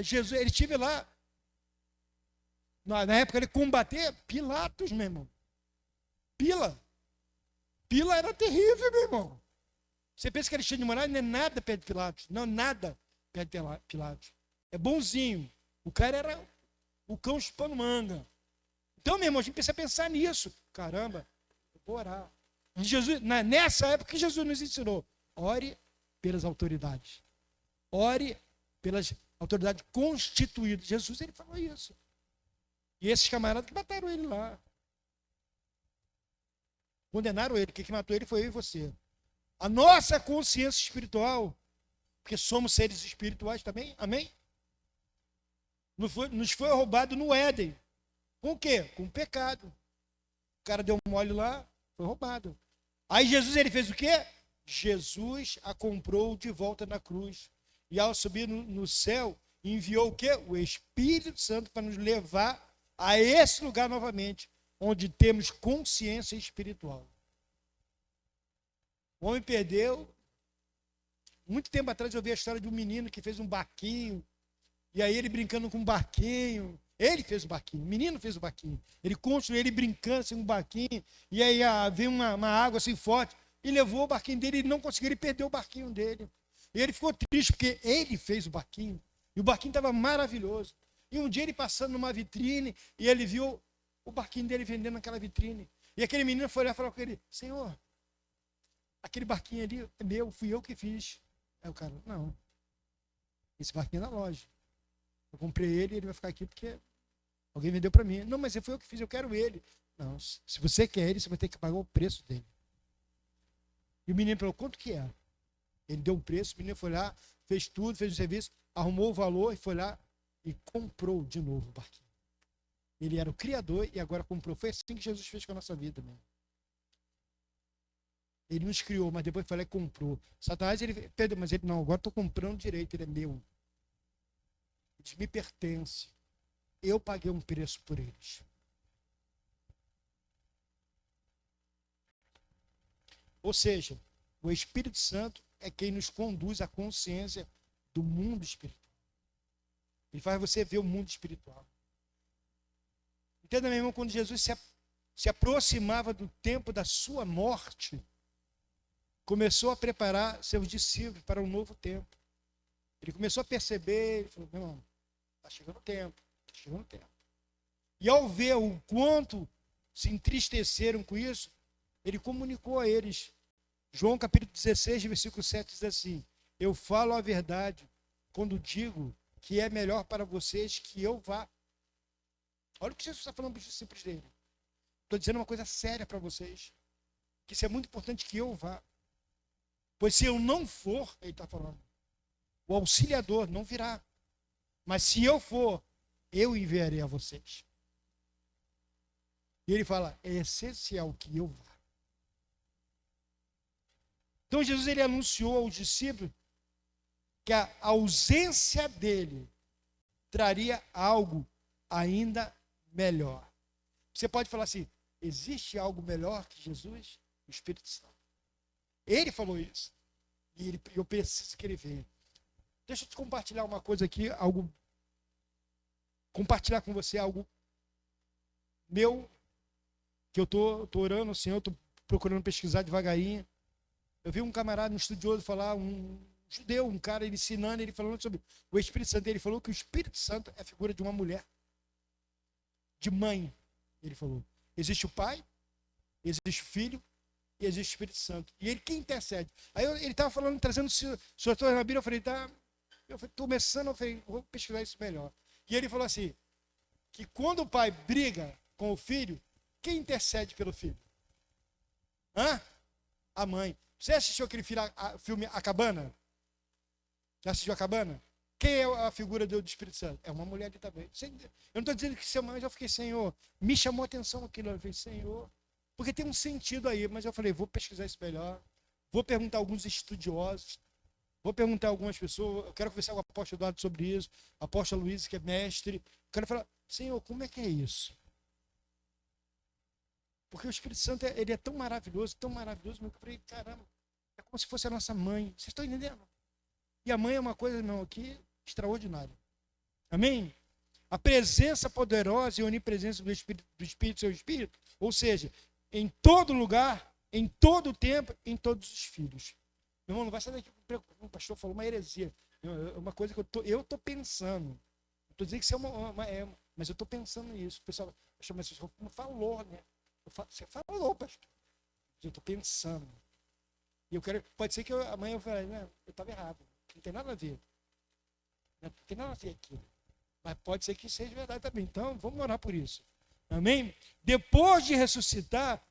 Jesus, ele estive lá, na época ele combater Pilatos, meu irmão. Pila era terrível, meu irmão. Você pensa que Alexandre de Moraes não é nada perto de Pilatos, não, nada perto de Pilatos. É bonzinho. O cara era o cão chupando manga. Então, meu irmão, a gente precisa pensar nisso. Caramba, eu vou orar. Jesus, nessa época que Jesus nos ensinou, ore pelas autoridades. Ore pelas autoridades constituídas. Jesus, ele falou isso. E esses camaradas que mataram ele lá. Condenaram ele. Quem que matou ele foi eu e você. A nossa consciência espiritual, porque somos seres espirituais também, amém? Nos foi roubado no Éden. Com o quê? Com o pecado. O cara deu um mole lá, foi roubado. Aí Jesus, ele fez o quê? Jesus a comprou de volta na cruz. E ao subir no céu, enviou o quê? O Espírito Santo para nos levar a esse lugar novamente, onde temos consciência espiritual. O homem perdeu. Muito tempo atrás eu vi a história de um menino que fez um barquinho, e aí ele brincando com um barquinho. Ele fez o barquinho, o menino fez o barquinho. Ele construiu, ele brincando assim, um barquinho, e aí veio uma água assim forte, e levou o barquinho dele, ele não conseguiu, ele perdeu o barquinho dele. E ele ficou triste, porque ele fez o barquinho, e o barquinho estava maravilhoso. E um dia ele passando numa vitrine, e ele viu o barquinho dele vendendo naquela vitrine. E aquele menino foi lá e falou com ele: Senhor, aquele barquinho ali é meu, fui eu que fiz. Aí o cara: não, esse barquinho é da loja. Eu comprei ele e ele vai ficar aqui porque alguém vendeu para mim. Não, mas foi eu que fiz, eu quero ele. Não, se você quer ele, você vai ter que pagar o preço dele. E o menino falou: quanto que é? Ele deu um preço, o menino foi lá, fez tudo, fez o serviço, arrumou o valor e foi lá e comprou de novo o barquinho. Ele era o criador e agora comprou. Foi assim que Jesus fez com a nossa vida mesmo. Ele nos criou, mas depois foi lá e comprou. Satanás, ele perdeu, mas ele não, agora estou comprando direito, ele é meu. Eles me pertencem. Eu paguei um preço por eles. Ou seja, o Espírito Santo é quem nos conduz à consciência do mundo espiritual. Ele faz você ver o mundo espiritual. Entenda, meu irmão, quando Jesus se aproximava do tempo da sua morte, começou a preparar seus discípulos para um novo tempo. Ele começou a perceber, ele falou: meu irmão, está chegando o tempo, está chegando o tempo. E ao ver o quanto se entristeceram com isso, ele comunicou a eles. João capítulo 16, versículo 7 diz assim: eu falo a verdade quando digo que é melhor para vocês que eu vá. Olha o que Jesus está falando para os discípulos dele. Estou dizendo uma coisa séria para vocês, que isso é muito importante que eu vá. Pois se eu não for, ele está falando, o auxiliador não virá. Mas se eu for, eu enviarei a vocês. E ele fala: é essencial que eu vá. Então Jesus, ele anunciou aos discípulos que a ausência dele traria algo ainda melhor. Você pode falar assim: existe algo melhor que Jesus? O Espírito Santo. Ele falou isso. E eu preciso que ele venha. Deixa eu te compartilhar uma coisa aqui, compartilhar com você algo meu, que eu tô orando ao Senhor, estou procurando pesquisar devagarinho. Eu vi um camarada, um estudioso, falar, um judeu, um cara, ele ensinando, ele falando sobre o Espírito Santo. Ele falou que o Espírito Santo é a figura de uma mulher, de mãe. Ele falou: existe o Pai, existe o Filho e existe o Espírito Santo. E ele quem intercede? Aí ele estava falando, trazendo o senhor na Bíblia. Eu falei: tá. Eu falei, começando, eu falei, vou pesquisar isso melhor. E ele falou assim, que quando o pai briga com o filho, quem intercede pelo filho? A mãe. Você assistiu aquele filme A Cabana? Já assistiu A Cabana? Quem é a figura do Espírito Santo? É uma mulher ali também. Eu não estou dizendo que seu mãe, já fiquei: Senhor, me chamou a atenção aquilo. Eu falei: Senhor, porque tem um sentido aí. Mas eu falei: vou pesquisar isso melhor. Vou perguntar a alguns estudiosos. Vou perguntar a algumas pessoas. Eu quero conversar com o apóstolo Eduardo sobre isso. O apóstolo Luiz, que é mestre. Eu quero falar: Senhor, como é que é isso? Porque o Espírito Santo, ele é tão maravilhoso, mas eu falei: caramba, é como se fosse a nossa mãe. Vocês estão entendendo? E a mãe é uma coisa, irmão, aqui extraordinária. Amém? A presença poderosa e onipresença do Espírito, seu Espírito, ou seja, em todo lugar, em todo tempo, em todos os filhos. Meu irmão, não vai sair daqui, o pastor falou uma heresia. É uma coisa que eu tô pensando. Não estou dizendo que isso é mas eu estou pensando nisso. O pessoal, mas você não falou, né? Você falou, pastor. Eu estou pensando. E eu quero, pode ser que amanhã eu fale, né? Eu estava errado. Não tem nada a ver. Não tem nada a ver aqui. Mas pode ser que seja verdade também. Então, vamos orar por isso. Amém? Depois de ressuscitar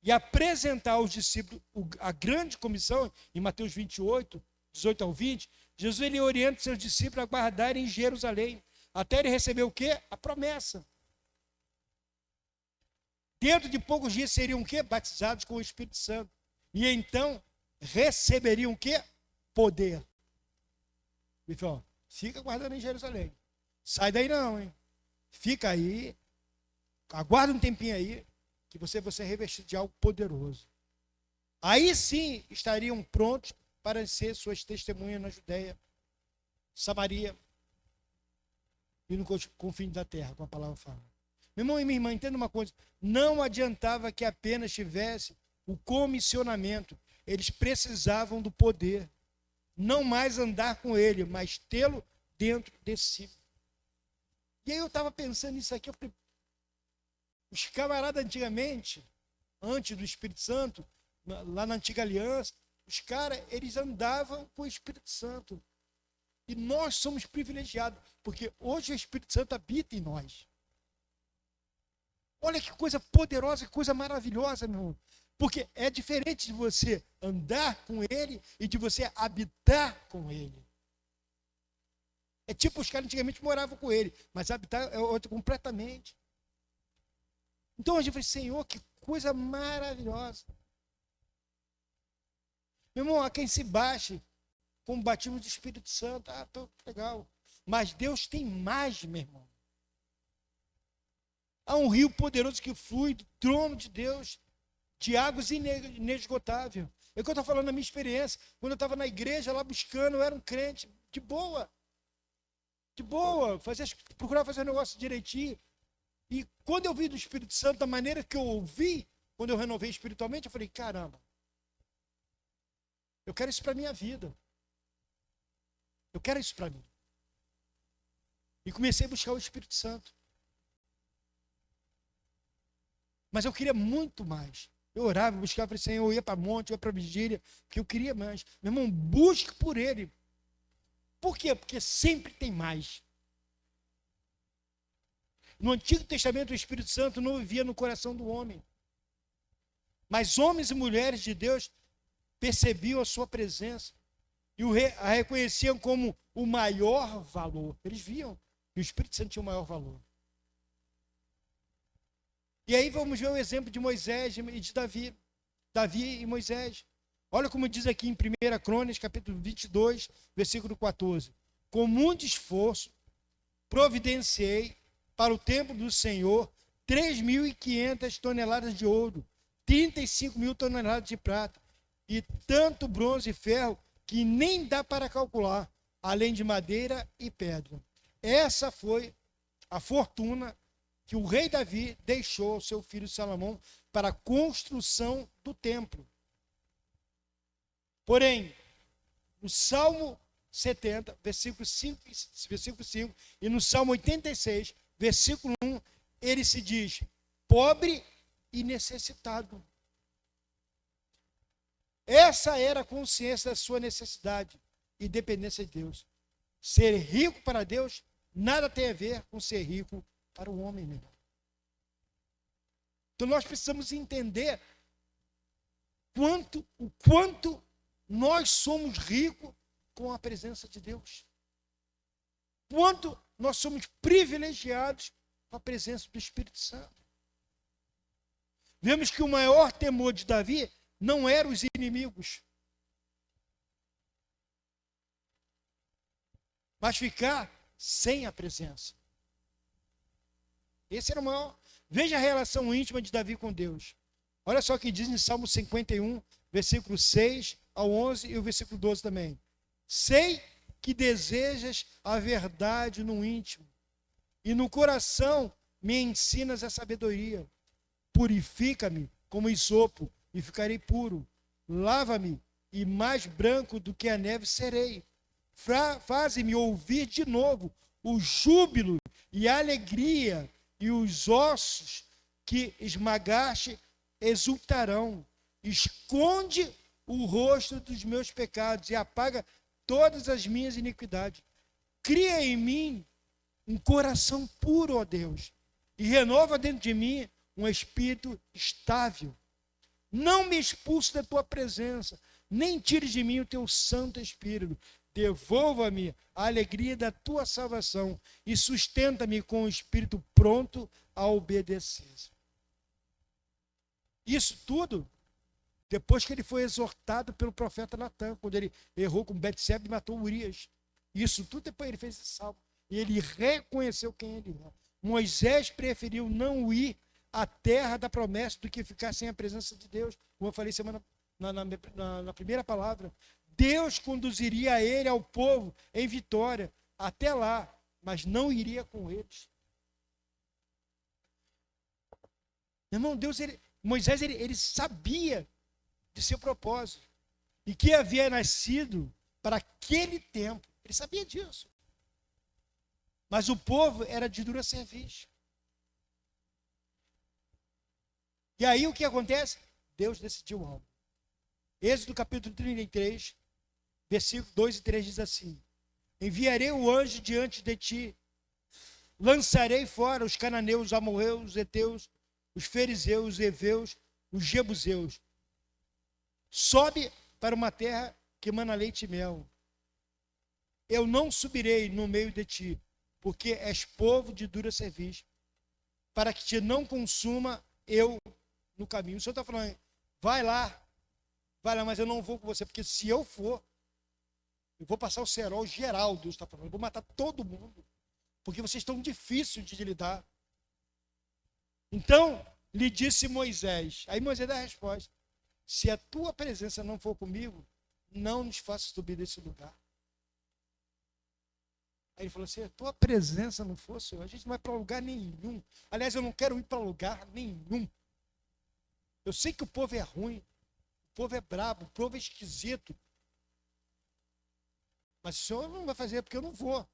e apresentar aos discípulos a grande comissão, em Mateus 28, 18 ao 20, Jesus ele orienta seus discípulos a guardarem em Jerusalém, até ele receber o quê? A promessa. Dentro de poucos dias seriam o quê? Batizados com o Espírito Santo. E então receberiam o quê? Poder. Ele falou, fica guardando em Jerusalém. Sai daí não, hein? Fica aí, aguarda um tempinho aí, que você vai ser revestido de algo poderoso. Aí sim estariam prontos para ser suas testemunhas na Judéia, Samaria e no confim da terra, como a palavra fala. Meu irmão e minha irmã, entenda uma coisa, não adiantava que apenas tivesse o comissionamento, eles precisavam do poder. Não mais andar com ele, mas tê-lo dentro de si. E aí eu estava pensando nisso aqui, eu falei, os camaradas antigamente, antes do Espírito Santo, lá na antiga aliança, os caras, eles andavam com o Espírito Santo. E nós somos privilegiados, porque hoje o Espírito Santo habita em nós. Olha que coisa poderosa, que coisa maravilhosa, meu irmão. Porque é diferente de você andar com ele e de você habitar com ele. É tipo os caras antigamente moravam com ele, mas habitar é outro completamente. Então a gente fala, Senhor, que coisa maravilhosa. Meu irmão, a quem se baixe com o batismo do Espírito Santo, tô legal. Mas Deus tem mais, meu irmão. Há um rio poderoso que flui do trono de Deus, de águas inesgotáveis. É o que eu estou falando na minha experiência. Quando eu estava na igreja lá buscando, eu era um crente de boa. De boa, procurava fazer o negócio direitinho. E quando eu vi do Espírito Santo, da maneira que eu ouvi, quando eu renovei espiritualmente, eu falei, caramba, eu quero isso para a minha vida. Eu quero isso para mim. E comecei a buscar o Espírito Santo. Mas eu queria muito mais. Eu orava, buscava, falei, Senhor, eu ia para monte, eu ia para vigília, porque eu queria mais. Meu irmão, busque por ele. Por quê? Porque sempre tem mais. No Antigo Testamento, o Espírito Santo não vivia no coração do homem. Mas homens e mulheres de Deus percebiam a sua presença e a reconheciam como o maior valor. Eles viam que o Espírito Santo tinha o maior valor. E aí vamos ver o exemplo de Moisés e de Davi. Davi e Moisés. Olha como diz aqui em 1 Crônicas, capítulo 22, versículo 14. Com muito esforço, providenciei para o templo do Senhor 3.500 toneladas de ouro, 35.000 toneladas de prata, e tanto bronze e ferro que nem dá para calcular, além de madeira e pedra. Essa foi a fortuna que o rei Davi deixou ao seu filho Salomão para a construção do templo. Porém, no Salmo 70, versículo 5, e no Salmo 86, versículo 1, ele se diz, pobre e necessitado. Essa era a consciência da sua necessidade e dependência de Deus. Ser rico para Deus nada tem a ver com ser rico para o homem, meu irmão. Então nós precisamos entender o quanto nós somos ricos com a presença de Deus. Quanto nós somos privilegiados com a presença do Espírito Santo. Vemos que o maior temor de Davi não eram os inimigos, mas ficar sem a presença. Esse era o maior. Veja a relação íntima de Davi com Deus. Olha só o que diz em Salmo 51, versículo 6 ao 11 e o versículo 12 também. Sei que desejas a verdade no íntimo, e no coração me ensinas a sabedoria. Purifica-me como isopo, e ficarei puro. Lava-me, e mais branco do que a neve serei. Faze-me ouvir de novo o júbilo e a alegria e os ossos que esmagaste exultarão. Esconde o rosto dos meus pecados e apaga todas as minhas iniquidades. Cria em mim um coração puro, ó Deus, e renova dentro de mim um espírito estável. Não me expulse da tua presença, nem tires de mim o teu Santo Espírito. Devolva-me a alegria da tua salvação e sustenta-me com o espírito pronto a obedecer. Isso tudo depois que ele foi exortado pelo profeta Natã, quando ele errou com Betseba e matou Urias. Isso tudo depois ele fez esse salmo. E ele reconheceu quem ele era. Moisés preferiu não ir à terra da promessa do que ficar sem a presença de Deus. Como eu falei na primeira palavra, Deus conduziria ele ao povo em vitória até lá, mas não iria com eles. Meu irmão, Moisés sabia de seu propósito e que havia nascido para aquele tempo. Ele sabia disso. Mas o povo era de dura serviço. E aí o que acontece? Deus decidiu algo. Êxodo capítulo 33, versículos 2 e 3 diz assim: enviarei o anjo diante de ti, lançarei fora os cananeus, os amorreus, os heteus, os fariseus, os heveus, os jebuseus. Sobe para uma terra que emana leite e mel. Eu não subirei no meio de ti, porque és povo de dura serviço, para que te não consuma eu no caminho. O Senhor está falando, vai lá, mas eu não vou com você, porque se eu for, eu vou passar o cerol geral, Deus está falando, eu vou matar todo mundo, porque vocês estão difíceis de lidar. Então, lhe disse Moisés, aí Moisés dá a resposta: se a tua presença não for comigo, não nos faça subir desse lugar. Aí ele falou assim: a tua presença não for, Senhor, a gente não vai para lugar nenhum. Aliás, eu não quero ir para lugar nenhum. Eu sei que o povo é ruim, o povo é brabo, o povo é esquisito. Mas o Senhor não vai fazer porque eu não vou.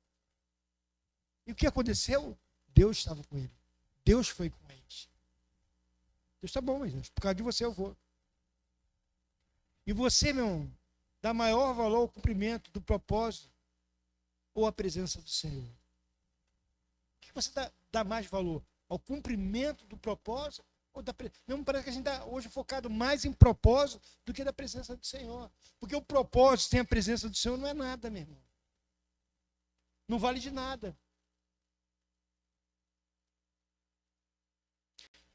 E o que aconteceu? Deus estava com ele. Deus foi com eles. Deus está bom, mas por causa de você eu vou. E você, meu irmão, dá maior valor ao cumprimento do propósito ou à presença do Senhor? O que você dá mais valor? Ao cumprimento do propósito ou da presença? Não, parece que a gente está hoje focado mais em propósito do que da presença do Senhor. Porque o propósito sem a presença do Senhor não é nada, meu irmão. Não vale de nada.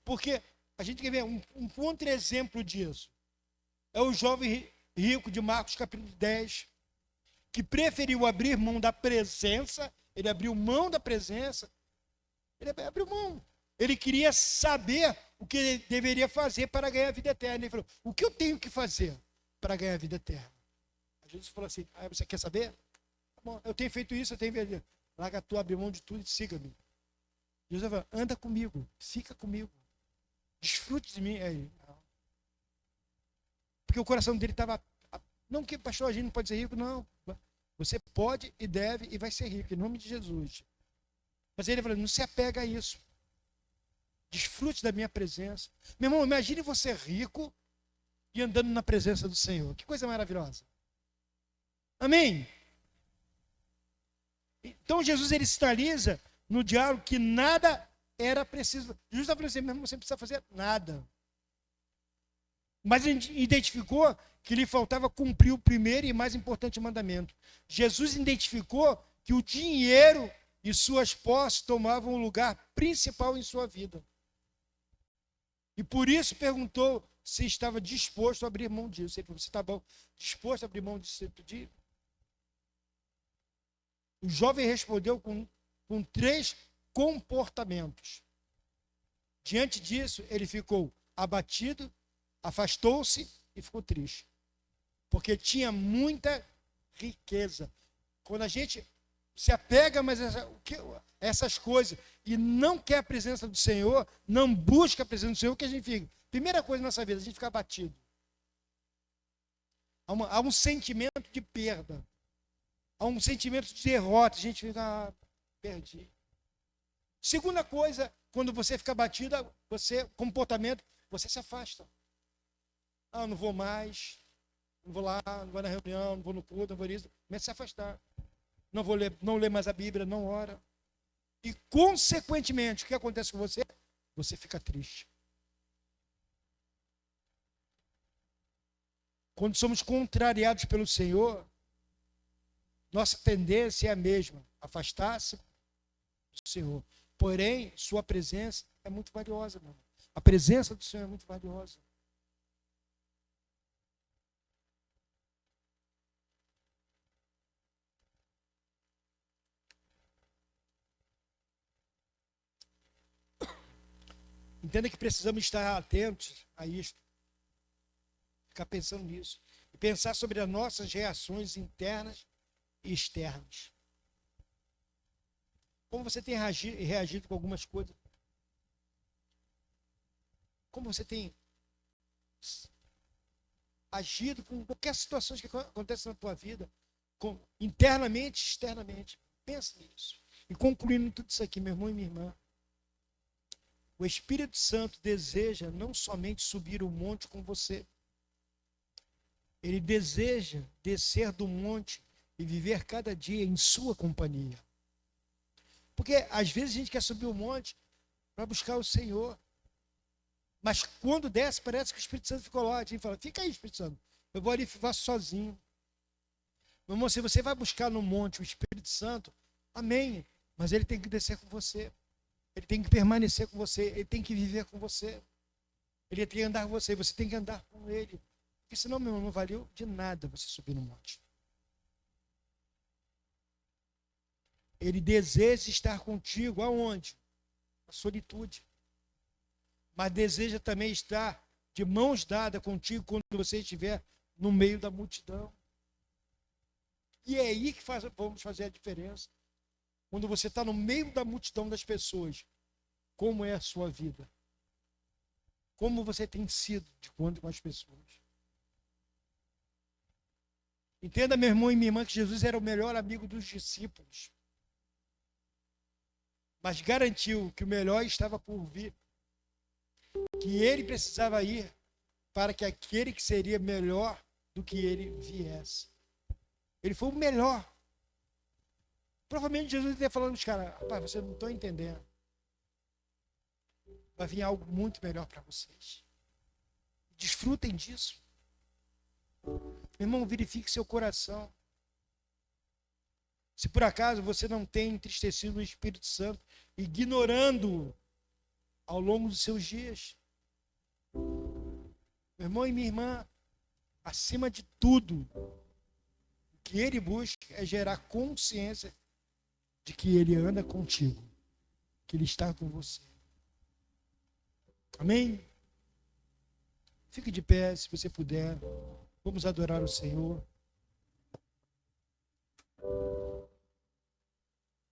Porque a gente quer ver um contra-exemplo disso. É o jovem rico de Marcos capítulo 10, que preferiu abrir mão da presença. Ele abriu mão da presença. Ele abriu mão. Ele queria saber o que ele deveria fazer para ganhar a vida eterna. Ele falou: o que eu tenho que fazer para ganhar a vida eterna? A Jesus falou assim: você quer saber? Tá bom, eu tenho feito isso, eu tenho feito isso. Larga tu, abre mão de tudo e siga-me. Jesus falou: anda comigo, fica comigo. Desfrute de mim. Aí, porque o coração dele estava... Não que, pastor, a gente não pode ser rico, não. Você pode e deve e vai ser rico, em nome de Jesus. Mas ele falou: não se apega a isso. Desfrute da minha presença. Meu irmão, imagine você rico e andando na presença do Senhor. Que coisa maravilhosa. Amém? Então Jesus, ele sinaliza no diálogo que nada era preciso. Jesus está falando assim: meu irmão, você não precisa fazer nada. Mas ele identificou que lhe faltava cumprir o primeiro e mais importante mandamento. Jesus identificou que o dinheiro e suas posses tomavam o lugar principal em sua vida. E por isso perguntou se estava disposto a abrir mão disso. Ele falou: você está bom, disposto a abrir mão disso? O jovem respondeu com 3 comportamentos. Diante disso, ele ficou abatido, afastou-se e ficou triste. Porque tinha muita riqueza. Quando a gente se apega mais a essas coisas e não quer a presença do Senhor, não busca a presença do Senhor, o que a gente fica? Primeira coisa na nossa vida, a gente fica abatido. Há um sentimento de perda. Há um sentimento de derrota. A gente fica, perdi. Segunda coisa, quando você fica batida, comportamento, você se afasta. Ah, não vou mais, não vou lá, não vou na reunião, não vou no culto, não vou nisso. Começa a se afastar. Não lê mais a Bíblia, não ora. E, consequentemente, o que acontece com você? Você fica triste. Quando somos contrariados pelo Senhor, nossa tendência é a mesma, afastar-se do Senhor. Porém, sua presença é muito valiosa, meu irmão. A presença do Senhor é muito valiosa. Entenda que precisamos estar atentos a isto. Ficar pensando nisso. E pensar sobre as nossas reações internas e externas. Como você tem reagido com algumas coisas? Como você tem agido com qualquer situação que acontece na tua vida? Internamente e externamente. Pensa nisso. E concluindo tudo isso aqui, meu irmão e minha irmã. O Espírito Santo deseja não somente subir o monte com você. Ele deseja descer do monte e viver cada dia em sua companhia. Porque às vezes a gente quer subir o monte para buscar o Senhor. Mas quando desce, parece que o Espírito Santo ficou lá. A gente fala, fica aí, Espírito Santo. Eu vou ali e faço sozinho. Meu irmão, se você vai buscar no monte o Espírito Santo, amém. Mas ele tem que descer com você. Ele tem que permanecer com você. Ele tem que viver com você. Ele tem que andar com você. Você tem que andar com ele. Porque senão, meu irmão, não valeu de nada você subir no monte. Ele deseja estar contigo. Aonde? Na solitude. Mas deseja também estar de mãos dadas contigo quando você estiver no meio da multidão. E é aí que vamos fazer a diferença. Quando você está no meio da multidão das pessoas, como é a sua vida? Como você tem sido de quando com as pessoas? Entenda, meu irmão e minha irmã, que Jesus era o melhor amigo dos discípulos. Mas garantiu que o melhor estava por vir. Que ele precisava ir para que aquele que seria melhor do que ele viesse. Ele foi o melhor. Provavelmente Jesus estaria falando para os caras, rapaz, vocês não estão entendendo. Vai vir algo muito melhor para vocês. Desfrutem disso. Meu irmão, verifique seu coração. Se por acaso você não tem entristecido o Espírito Santo, ignorando-o ao longo dos seus dias. Meu irmão e minha irmã, acima de tudo, o que ele busca é gerar consciência de que ele anda contigo, que ele está com você. Amém? Fique de pé, se você puder. Vamos adorar o Senhor.